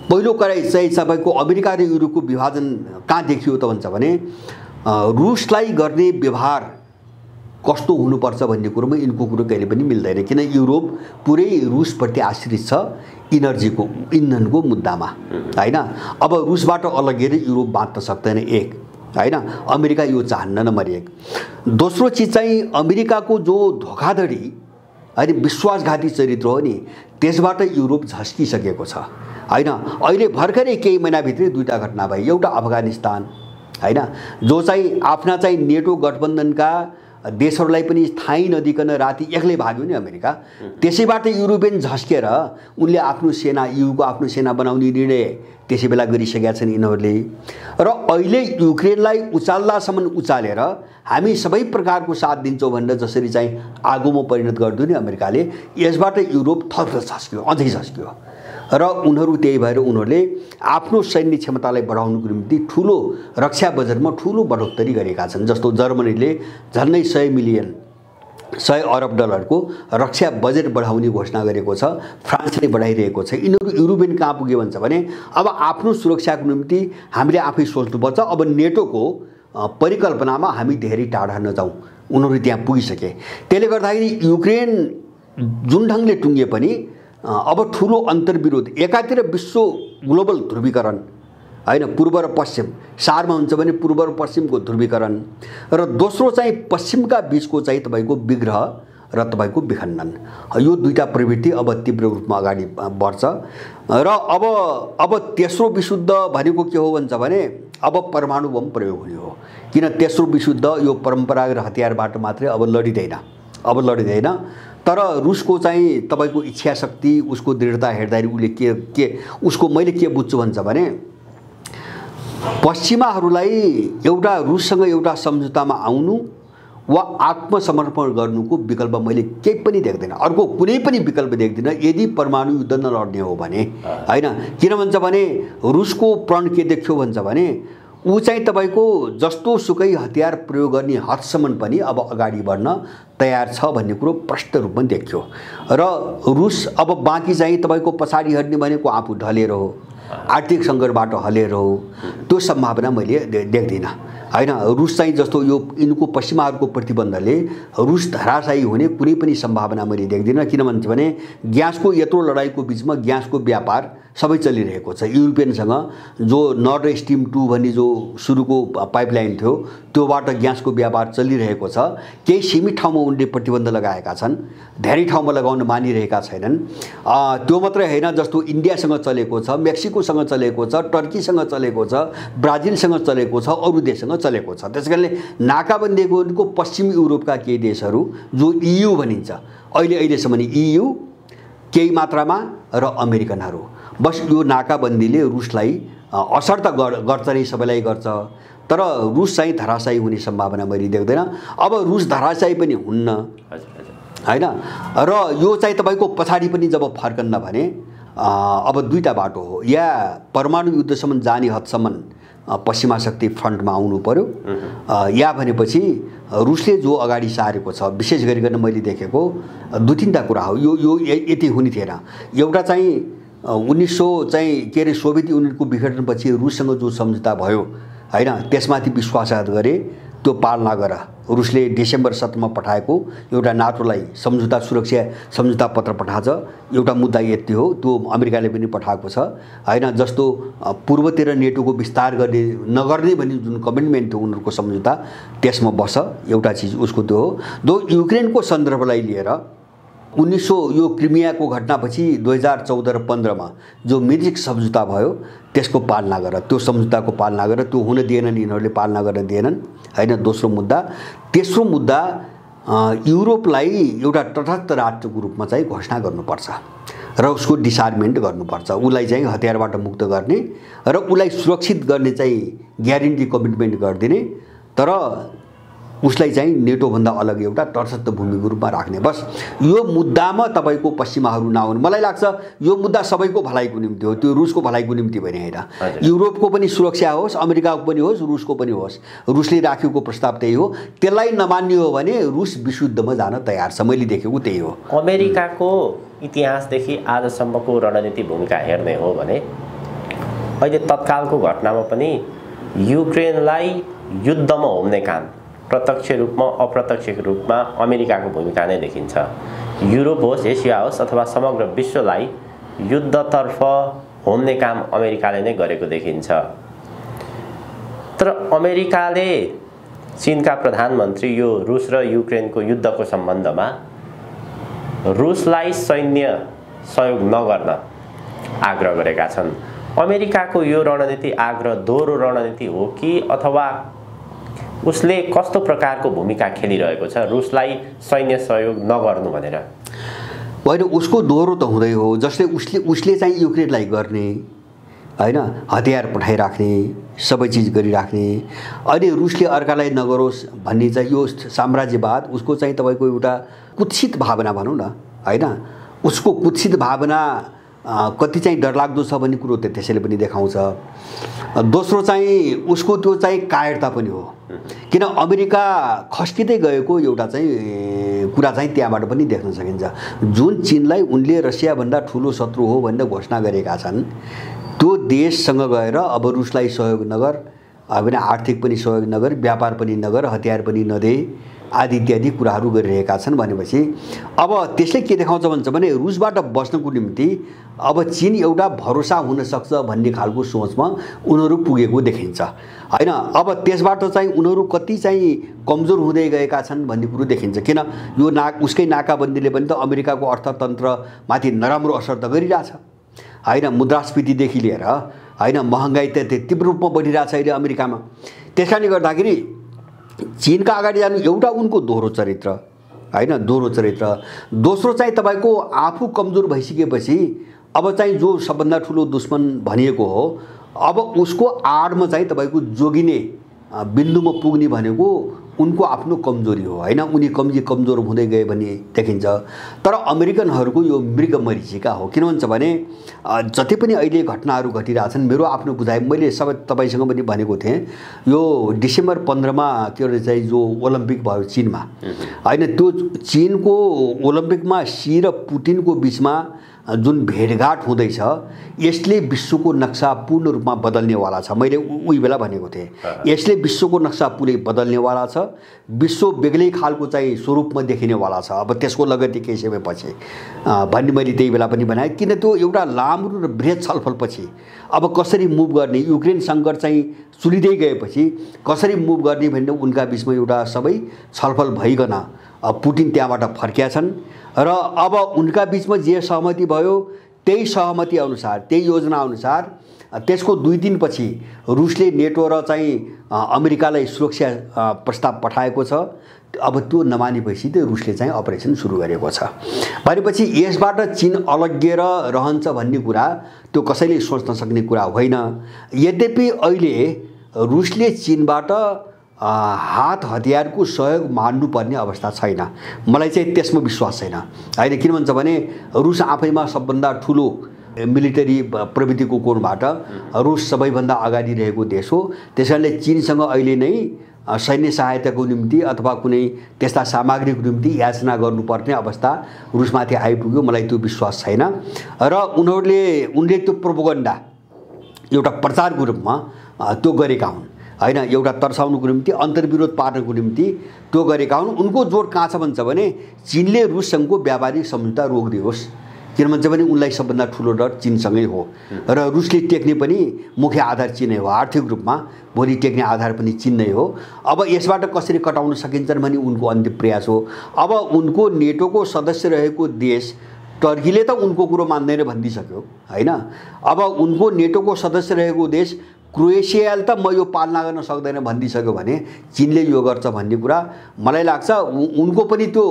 पहिलो कुरा चाहिँ सबैको अमेरिका र युरोपको विभाजन कहाँ देखियो त भन्छ भने रुसलाई गर्ने व्यवहार कस्तो हुनुपर्छ भन्ने कुरोमा यिनको कुरो कहिले पनि मिल्दैन, किन युरोप पुरै रुसप्रति आश्रित छ इनर्जीको, इन्धनको मुद्दामा हैन। अब रुसबाट अलग्गेर युरोप बाँच्न सक्दैन, एक हैन। अमेरिका यो चाहन्न, नम्बर एक। दोस्रो चिज चाहिँ अमेरिकाको जो धोखाधडी अनि विश्वासघाती चरित्र हो नि, त्यसबाट युरोप झस्किसकेको छ हैन। अहिले भर्खरै केही महिनाभित्रै दुईटा घटना भए। एउटा अफगानिस्तान हैन, जो चाहिँ आफ्ना चाहिँ नेटो गठबन्धनका देशहरूलाई पनि थाहै नदिकन राति एक्लै भाग्यो नि अमेरिका। त्यसैबाट युरोपियन झस्केर उनले आफ्नो सेना, युको आफ्नो सेना बनाउने निर्णय त्यसै बेला गरिसकेका छन् यिनीहरूले। र अहिले युक्रेनलाई उचाल्दासम्म उचालेर हामी सबै प्रकारको साथ दिन्छौँ भनेर जसरी चाहिँ आगोमा परिणत गरिदियो नि अमेरिकाले, यसबाट युरोप थप झस्क्यो, अझै झस्क्यो। र उनीहरू त्यही भएर उनीहरूले आफ्नो सैन्य क्षमतालाई बढाउनुको निम्ति ठुलो रक्षा बजेटमा ठुलो बढोत्तरी गरेका छन्। जस्तो जर्मनीले झन्डै 100 मिलियन $100 अरब को रक्षा बजेट बढाउने घोषणा गरेको छ। फ्रान्सले बढाइरहेको छ। यिनीहरू युरोपियन कहाँ पुग्यो भन्छ भने अब आफ्नो सुरक्षाको निम्ति हामीले आफै सोच्नुपर्छ। अब नेटोको परिकल्पनामा हामी धेरै टाढा नजाउँ। उनीहरू त्यहाँ पुगिसके। त्यसले गर्दाखेरि युक्रेन जुन ढङ्गले टुङ्गे पनि अब ठुलो अन्तर्विरोध, एकातिर विश्व ग्लोबल ध्रुवीकरण हैन, पूर्व र पश्चिम सारमा हुन्छ भने पूर्व र पश्चिमको ध्रुवीकरण, र दोस्रो चाहिँ पश्चिमका बीचको चाहिँ तपाईँको विग्रह र तपाईँको विखण्डन। यो दुईटा प्रवृत्ति अब तीव्र रूपमा अगाडि बढ्छ। र अब तेस्रो विशुद्ध भनेको के हो भन्छ भने अब परमाणु बम प्रयोग हुने हो। किन तेस्रो विशुद्ध यो परम्परागत हतियारबाट मात्रै अब लडिँदैन। तर रुसको चाहिँ तपाईँको इच्छा शक्ति, उसको दृढता हेर्दाखेरि उसले के उसको मैले के बुझ्छु भन्छ भने पश्चिमाहरूलाई एउटा रुससँग एउटा सम्झौतामा आउनु वा आत्मसमर्पण गर्नुको विकल्प मैले केही पनि देख्दिनँ। अर्को कुनै पनि विकल्प देख्दिनँ यदि परमाणु युद्ध नलड्ने हो भने हैन। किन भन्छ भने रुसको प्रण के देख्यो भन्छ भने ऊ चाहिँ तपाईँको जस्तो सुकै हतियार प्रयोग गर्ने हदसम्म पनि अब अगाडि बढ्न तयार छ भन्ने कुरो प्रष्ट रूपमा देखियो। र रुस अब बाँकी चाहिँ तपाईँको पछाडि हट्ने भनेको आफू ढलेर हो, आर्थिक सङ्कटबाट हलेर हो, त्यो सम्भावना मैले देख्दिनँ हैन। रुस चाहिँ जस्तो यो यिनको पश्चिमाहरूको प्रतिबन्धले रुस धराशायी हुने कुनै पनि सम्भावना मैले देख्दिनँ। किन भन्छ भने ग्यासको यत्रो लडाइँको बिचमा ग्यासको व्यापार सबै चलिरहेको छ। युरोपियनसँग जो नर्थ स्ट्रिम 2 भन्ने जो सुरुको पाइपलाइन थियो त्योबाट ग्यासको व्यापार चलिरहेको छ। केही सीमित ठाउँमा उनले प्रतिबन्ध लगाएका छन्, धेरै ठाउँमा लगाउन मानिरहेका छैनन्। त्यो मात्रै होइन, जस्तो इन्डियासँग चलेको छ, मेक्सिकोसँग चलेको छ, टर्कीसँग चलेको छ, ब्राजिलसँग चलेको छ, अरू देशसँग चलेको छ। त्यसकारणले नाकाबन्दीको उनको पश्चिमी युरोपका केही देशहरू जो EU भनिन्छ अहिलेसम्म EU, केही मात्रामा र अमेरिकनहरू, बस यो नाकाबन्दीले रुसलाई असर त गर्छ नै, सबैलाई गर्छ। तर रुस चाहिँ धराशायी हुने सम्भावना मैले देख्दैन। अब रुस धराशायी पनि हुन्न हैन। र यो चाहिँ तपाईँको पछाडि पनि जब फर्कन्न भने अब दुईटा बाटो हो, या परमाणु युद्धसम्म जाने हदसम्म पश्चिमा शक्ति फ्रन्टमा आउनु पर्यो, या भनेपछि रुसले जो अगाडि सारेको छ विशेष गरिकन मैले देखेको दुई तीनटा कुरा हो। यो यति हुने थिएन। एउटा चाहिँ 1900 चाहिँ के अरे सोभियत युनियनको विघटनपछि रुससँग जो सम्झौता भयो हैन, त्यसमाथि विश्वासघात गरे, त्यो पालना गर। रुसले डिसेम्बर 7 मा पठाएको एउटा नाटोलाई सुरक्षा सम्झौता पत्र पठाछ। एउटा मुद्दा यति हो, त्यो अमेरिकाले पनि पठाएको छ हैन। जस्तो पूर्वतिर नेटोको विस्तार नगर्ने भन्ने जुन कमिटमेन्ट थियो उनीहरूको सम्झौता, त्यसमा बस। एउटा चिज उसको त्यो हो। दो युक्रेनको सन्दर्भलाई लिएर 1900 यो क्रिमियाको घटनापछि 2014 र 15 मा जो मिन्स्क सम्झौता भयो त्यसको पालना गर, त्यो सम्झौताको पालना गर। त्यो हुन दिएनन्, यिनीहरूले पालना गर्न दिएनन् हैन। दोस्रो मुद्दा। तेस्रो मुद्दा, युरोपलाई एउटा तटस्थ राष्ट्रको रूपमा चाहिँ घोषणा गर्नुपर्छ र उसको डिसआर्मेन्ट गर्नुपर्छ। उसलाई चाहिँ हतियारबाट मुक्त गर्ने र उसलाई सुरक्षित गर्ने चाहिँ ग्यारेन्टी कमिटमेन्ट गरिदिने, तर उसलाई चाहिँ नेटोभन्दा अलग एउटा तटस्थ भूमिको रूपमा राख्ने। बस यो मुद्दामा तपाईँको पश्चिमाहरू नआउनु। मलाई लाग्छ यो मुद्दा सबैको भलाइको निम्ति हो, त्यो रुसको भलाइको निम्ति पनि होइन। युरोपको पनि सुरक्षा होस्, अमेरिकाको पनि होस्, रुसको पनि होस्। रुसले राखेको प्रस्ताव त्यही हो। त्यसलाई नमान्ने हो भने रुस विशुद्धमा जान तयार छ। मैले देखेको त्यही हो। अमेरिकाको इतिहासदेखि आजसम्मको रणनीति भूमिका हेर्ने हो भने अहिले तत्कालको घटनामा पनि युक्रेनलाई युद्धमा होम्ने काम प्रत्यक्ष रूपमा अप्रत्यक्ष रूपमा अमेरिकाको भूमिका नै देखिन्छ। युरोप होस्, एसिया होस् अथवा समग्र विश्वलाई युद्धतर्फ होम्ने काम अमेरिकाले नै गरेको देखिन्छ। तर अमेरिकाले चीनका प्रधानमन्त्री यो रुस र युक्रेनको युद्धको सम्बन्धमा रुसलाई सैन्य सहयोग नगर्न आग्रह गरेका छन्। अमेरिकाको यो रणनीति आग्रह दोहोरो रणनीति हो कि अथवा उसले कस्तो प्रकारको भूमिका खेलिरहेको छ रुसलाई सैन्य सहयोग नगर्नु भनेर? होइन, उसको दोहोरो त हुँदै हो। जसले उसले चाहिँ युक्रेनलाई गर्ने हैन, हतियार पठाइराख्ने, सबै चिज गरिराख्ने, अनि रुसले अर्कालाई नगरोस् भन्ने चाहिँ यो साम्राज्यवाद उसको चाहिँ तपाईँको एउटा कुत्सित भावना भनौँ न हैन। उसको कुत्सित भावना कति चाहिँ डरलाग्दो छ भन्ने कुरो त्यसैले पनि देखाउँछ। दोस्रो चाहिँ उसको त्यो चाहिँ कायरता पनि हो, किन अमेरिका खस्किँदै गएको एउटा चाहिँ कुरा चाहिँ त्यहाँबाट पनि देख्न सकिन्छ। जुन चीनलाई उनले रसियाभन्दा ठुलो शत्रु हो भनेर घोषणा गरेका छन्, त्यो देशसँग गएर अब रुसलाई सहयोग नगर, अब आर्थिक पनि सहयोग नगर, व्यापार पनि नगर, हतियार पनि नदे आदि इत्यादि कुराहरू गरिरहेका छन् भनेपछि अब त्यसले के देखाउँछ भन्छ भने रुसबाट बच्नको निम्ति अब चीन एउटा भरोसा हुन सक्छ भन्ने खालको सोचमा उनीहरू पुगेको देखिन्छ हैन। अब त्यसबाट चाहिँ उनीहरू कति चाहिँ कमजोर हुँदै गएका छन् भन्ने कुरो देखिन्छ, किन यो उसकै नाकाबन्दीले पनि त अमेरिकाको अर्थतन्त्रमाथि नराम्रो असर त गरिरहेछ हैन। मुद्रास्फीतिदेखि लिएर हैन महँगाई त तीव्र रूपमा बढिरहेछ अहिले अमेरिकामा। त्यसकारणले गर्दाखेरि चीनका अगाडि जानु एउटा उनको दोहोरो चरित्र हैन, दोहोरो चरित्र। दोस्रो चाहिँ तपाईको आफू कमजोर भइसकेपछि अब चाहिँ जो सबभन्दा ठुलो दुश्मन भनिएको हो, अब उसको आडमा चाहिँ तपाईको जोगिने बिन्दुमा पुग्ने भनेको उनको आफ्नो कमजोरी हो हैन। उनी कमजोर हुँदै गए भन्ने देखिन्छ। तर अमेरिकनहरूको यो मृग मरीचिका हो, किन भन्छ भने जति पनि अहिले घटनाहरू घटिरहेछन्, मेरो आफ्नो बुझाइ मैले सबै तपाईसँग पनि भनेको थिएँ, यो डिसेम्बर 15 मा के अरे चाहिँ जो ओलम्पिक भयो चीनमा हैन, त्यो चीनको ओलम्पिकमा सी र पुटिनको बीचमा जुन भेटघाट हुँदैछ यसले विश्वको नक्सा पूर्ण रूपमा बदल्नेवाला छ। मैले उही बेला भनेको थिएँ यसले विश्वको नक्सा पुरै बदल्नेवाला छ, विश्व बेग्लै खालको चाहिँ स्वरूपमा देखिनेवाला छ अब त्यसको लगती केही समयपछि भन्ने मैले त्यही बेला पनि बनाएँ। किन त्यो एउटा लामो र बृहत छलफलपछि अब कसरी मुभ गर्ने, युक्रेन सङ्कट चाहिँ सुलिँदै गएपछि कसरी मुभ गर्ने भन्ने उनका बिचमा एउटा सबै छलफल भइकन पुटिन त्यहाँबाट फर्किया छन् र अब उनका बिचमा जे सहमति भयो त्यही सहमति अनुसार, त्यही योजना अनुसार त्यसको 2 दिनपछि रुसले नेटो र चाहिँ अमेरिकालाई सुरक्षा प्रस्ताव पठाएको छ। अब त्यो नमानेपछि त रुसले चाहिँ अपरेसन सुरु गरेको छ भनेपछि यसबाट चीन अलग्गिएर रहन्छ भन्ने कुरा त्यो कसैले सोच्न सक्ने कुरा होइन। यद्यपि अहिले रुसले चीनबाट हात हतियारको सहयोग मान्नुपर्ने अवस्था छैन, मलाई चाहिँ त्यसमा विश्वास छैन हैन। किन भन्छ भने रुस आफैमा सबभन्दा ठुलो मिलिटरी प्रविधिको कोणबाट रुस सबैभन्दा अगाडि रहेको देश हो। त्यसैले चीनसँग अहिले नै सैन्य सहायताको निम्ति अथवा कुनै त्यस्ता सामग्रीको निम्ति याचना गर्नुपर्ने अवस्था रुसमाथि आइपुग्यो, मलाई त्यो विश्वास छैन। र उनले त्यो प्रोपोगन्डा एउटा प्रचारको रूपमा त्यो गरेका हुन् हैन, एउटा तर्साउनुको निम्ति, अन्तर्विरोध पार्नको निम्ति त्यो गरेका हुन्। उनको जोड कहाँ छ भन्छ भने चीनले रुससँगको व्यापारिक सम्झौता रोकिदियोस्, किन भन्छ भने उनलाई सबभन्दा ठुलो डर चीनसँगै हो र रुसले टेक्ने पनि मुख्य आधार चीन नै हो, आर्थिक रूपमा भोलि टेक्ने आधार पनि चीन नै हो। अब यसबाट कसरी कटाउन सकिन्छन् भने उनको अन्तिम प्रयास हो। अब उनको नेटोको सदस्य रहेको देश टर्कीले त उनको कुरो मान्दैन भनिदिसक्यो हैन। अब उनको नेटोको सदस्य रहेको देश क्रोएसियाले त म यो पालना गर्न सक्दैन भनिदिसक्यो भने चीनले यो गर्छ भन्ने कुरा मलाई लाग्छ उनको पनि त्यो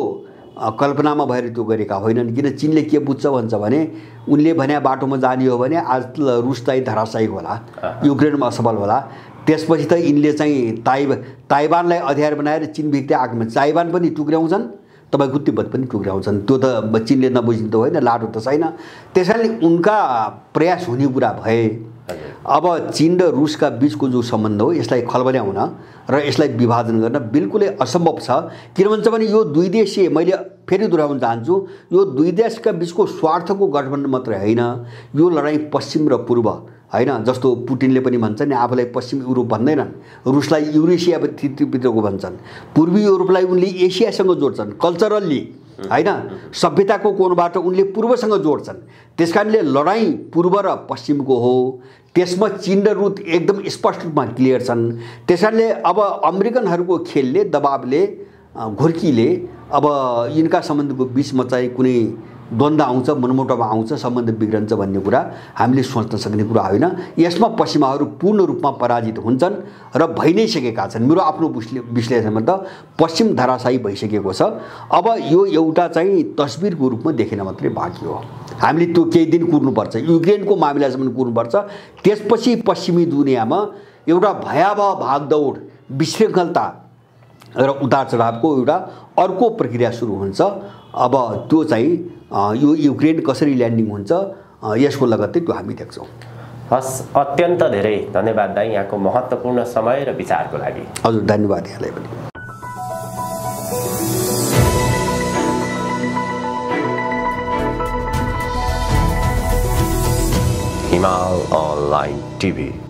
कल्पनामा भएर त्यो गरेका होइनन्। किन चीनले के बुझ्छ भन्छ भने उनले भने बाटोमा जाने हो भने आज रुस चाहिँ धराशायी होला, युक्रेनमा असफल होला, त्यसपछि त यिनले चाहिँ ताइवानलाई अध्ययार बनाएर चीन भित्रै आक्रमण, ताइवान पनि टुक्र्याउँछन्, तपाईको तिब्बत पनि टुक्र्याउँछन्। त्यो त चीनले नबुझिन्छ होइन, लाडो त छैन। त्यसैले उनका प्रयास हुने कुरा भए अब चीन र रुसका बीचको जो सम्बन्ध हो यसलाई खलबल्याउन र यसलाई विभाजन गर्न बिल्कुलै असम्भव छ। किन भन्छ भने यो दुई देशीय, मैले फेरि दोहोऱ्याउन चाहन्छु, यो दुई देशका बीचको स्वार्थको गठबन्धन मात्रै होइन, यो लडाईँ पश्चिम र पूर्व हैन। जस्तो पुटिनले पनि भन्छ नि आफूलाई पश्चिम युरोप भन्दैनन्, रुसलाई युरेसिया भित्रको भन्छन्, पूर्वी युरोपलाई उनले एसियासँग जोड्छन् कल्चरल्ली हैन, सभ्यताको कोणबाट उनले पूर्वसँग जोड्छन्। त्यसकारणले लडाईँ पूर्व र पश्चिमको हो, त्यसमा चीन र रुस एकदम स्पष्ट रूपमा क्लियर छन्। त्यसकारणले अब अमेरिकनहरूको खेलले, दबावले, घुर्कीले अब यिनका सम्बन्धको बीचमा चाहिँ कुनै द्वन्द्व आउँछ, मनमुटाव आउँछ, सम्बन्ध बिग्रन्छ भन्ने कुरा हामीले सोच्न सक्ने कुरा होइन। यसमा पश्चिमाहरू पूर्ण रूपमा पराजित हुन्छन् र भइ नै सकेका छन्। मेरो आफ्नो विश्लेषणमा त पश्चिम धराशायी भइसकेको छ। अब यो एउटा चाहिँ तस्बिरको रूपमा देखिन मात्रै बाँकी हो। हामीले त्यो केही दिन कुर्नुपर्छ, युक्रेनको मामिलासम्म कुर्नुपर्छ। त्यसपछि पश्चिमी दुनियाँमा एउटा भयावह भागदौड, विशृङ्खलता र उतार चढावको एउटा अर्को प्रक्रिया सुरु हुन्छ। अब त्यो चाहिँ यो युक्रेन कसरी ल्यान्डिङ हुन्छ यसको लगत्तै त्यो हामी देख्छौँ। हस्, अत्यन्त धेरै धन्यवाद दाइ यहाँको महत्त्वपूर्ण समय र विचारको लागि। हजुर, धन्यवाद यहाँलाई पनि। हिमाल अनलाइन टिभी।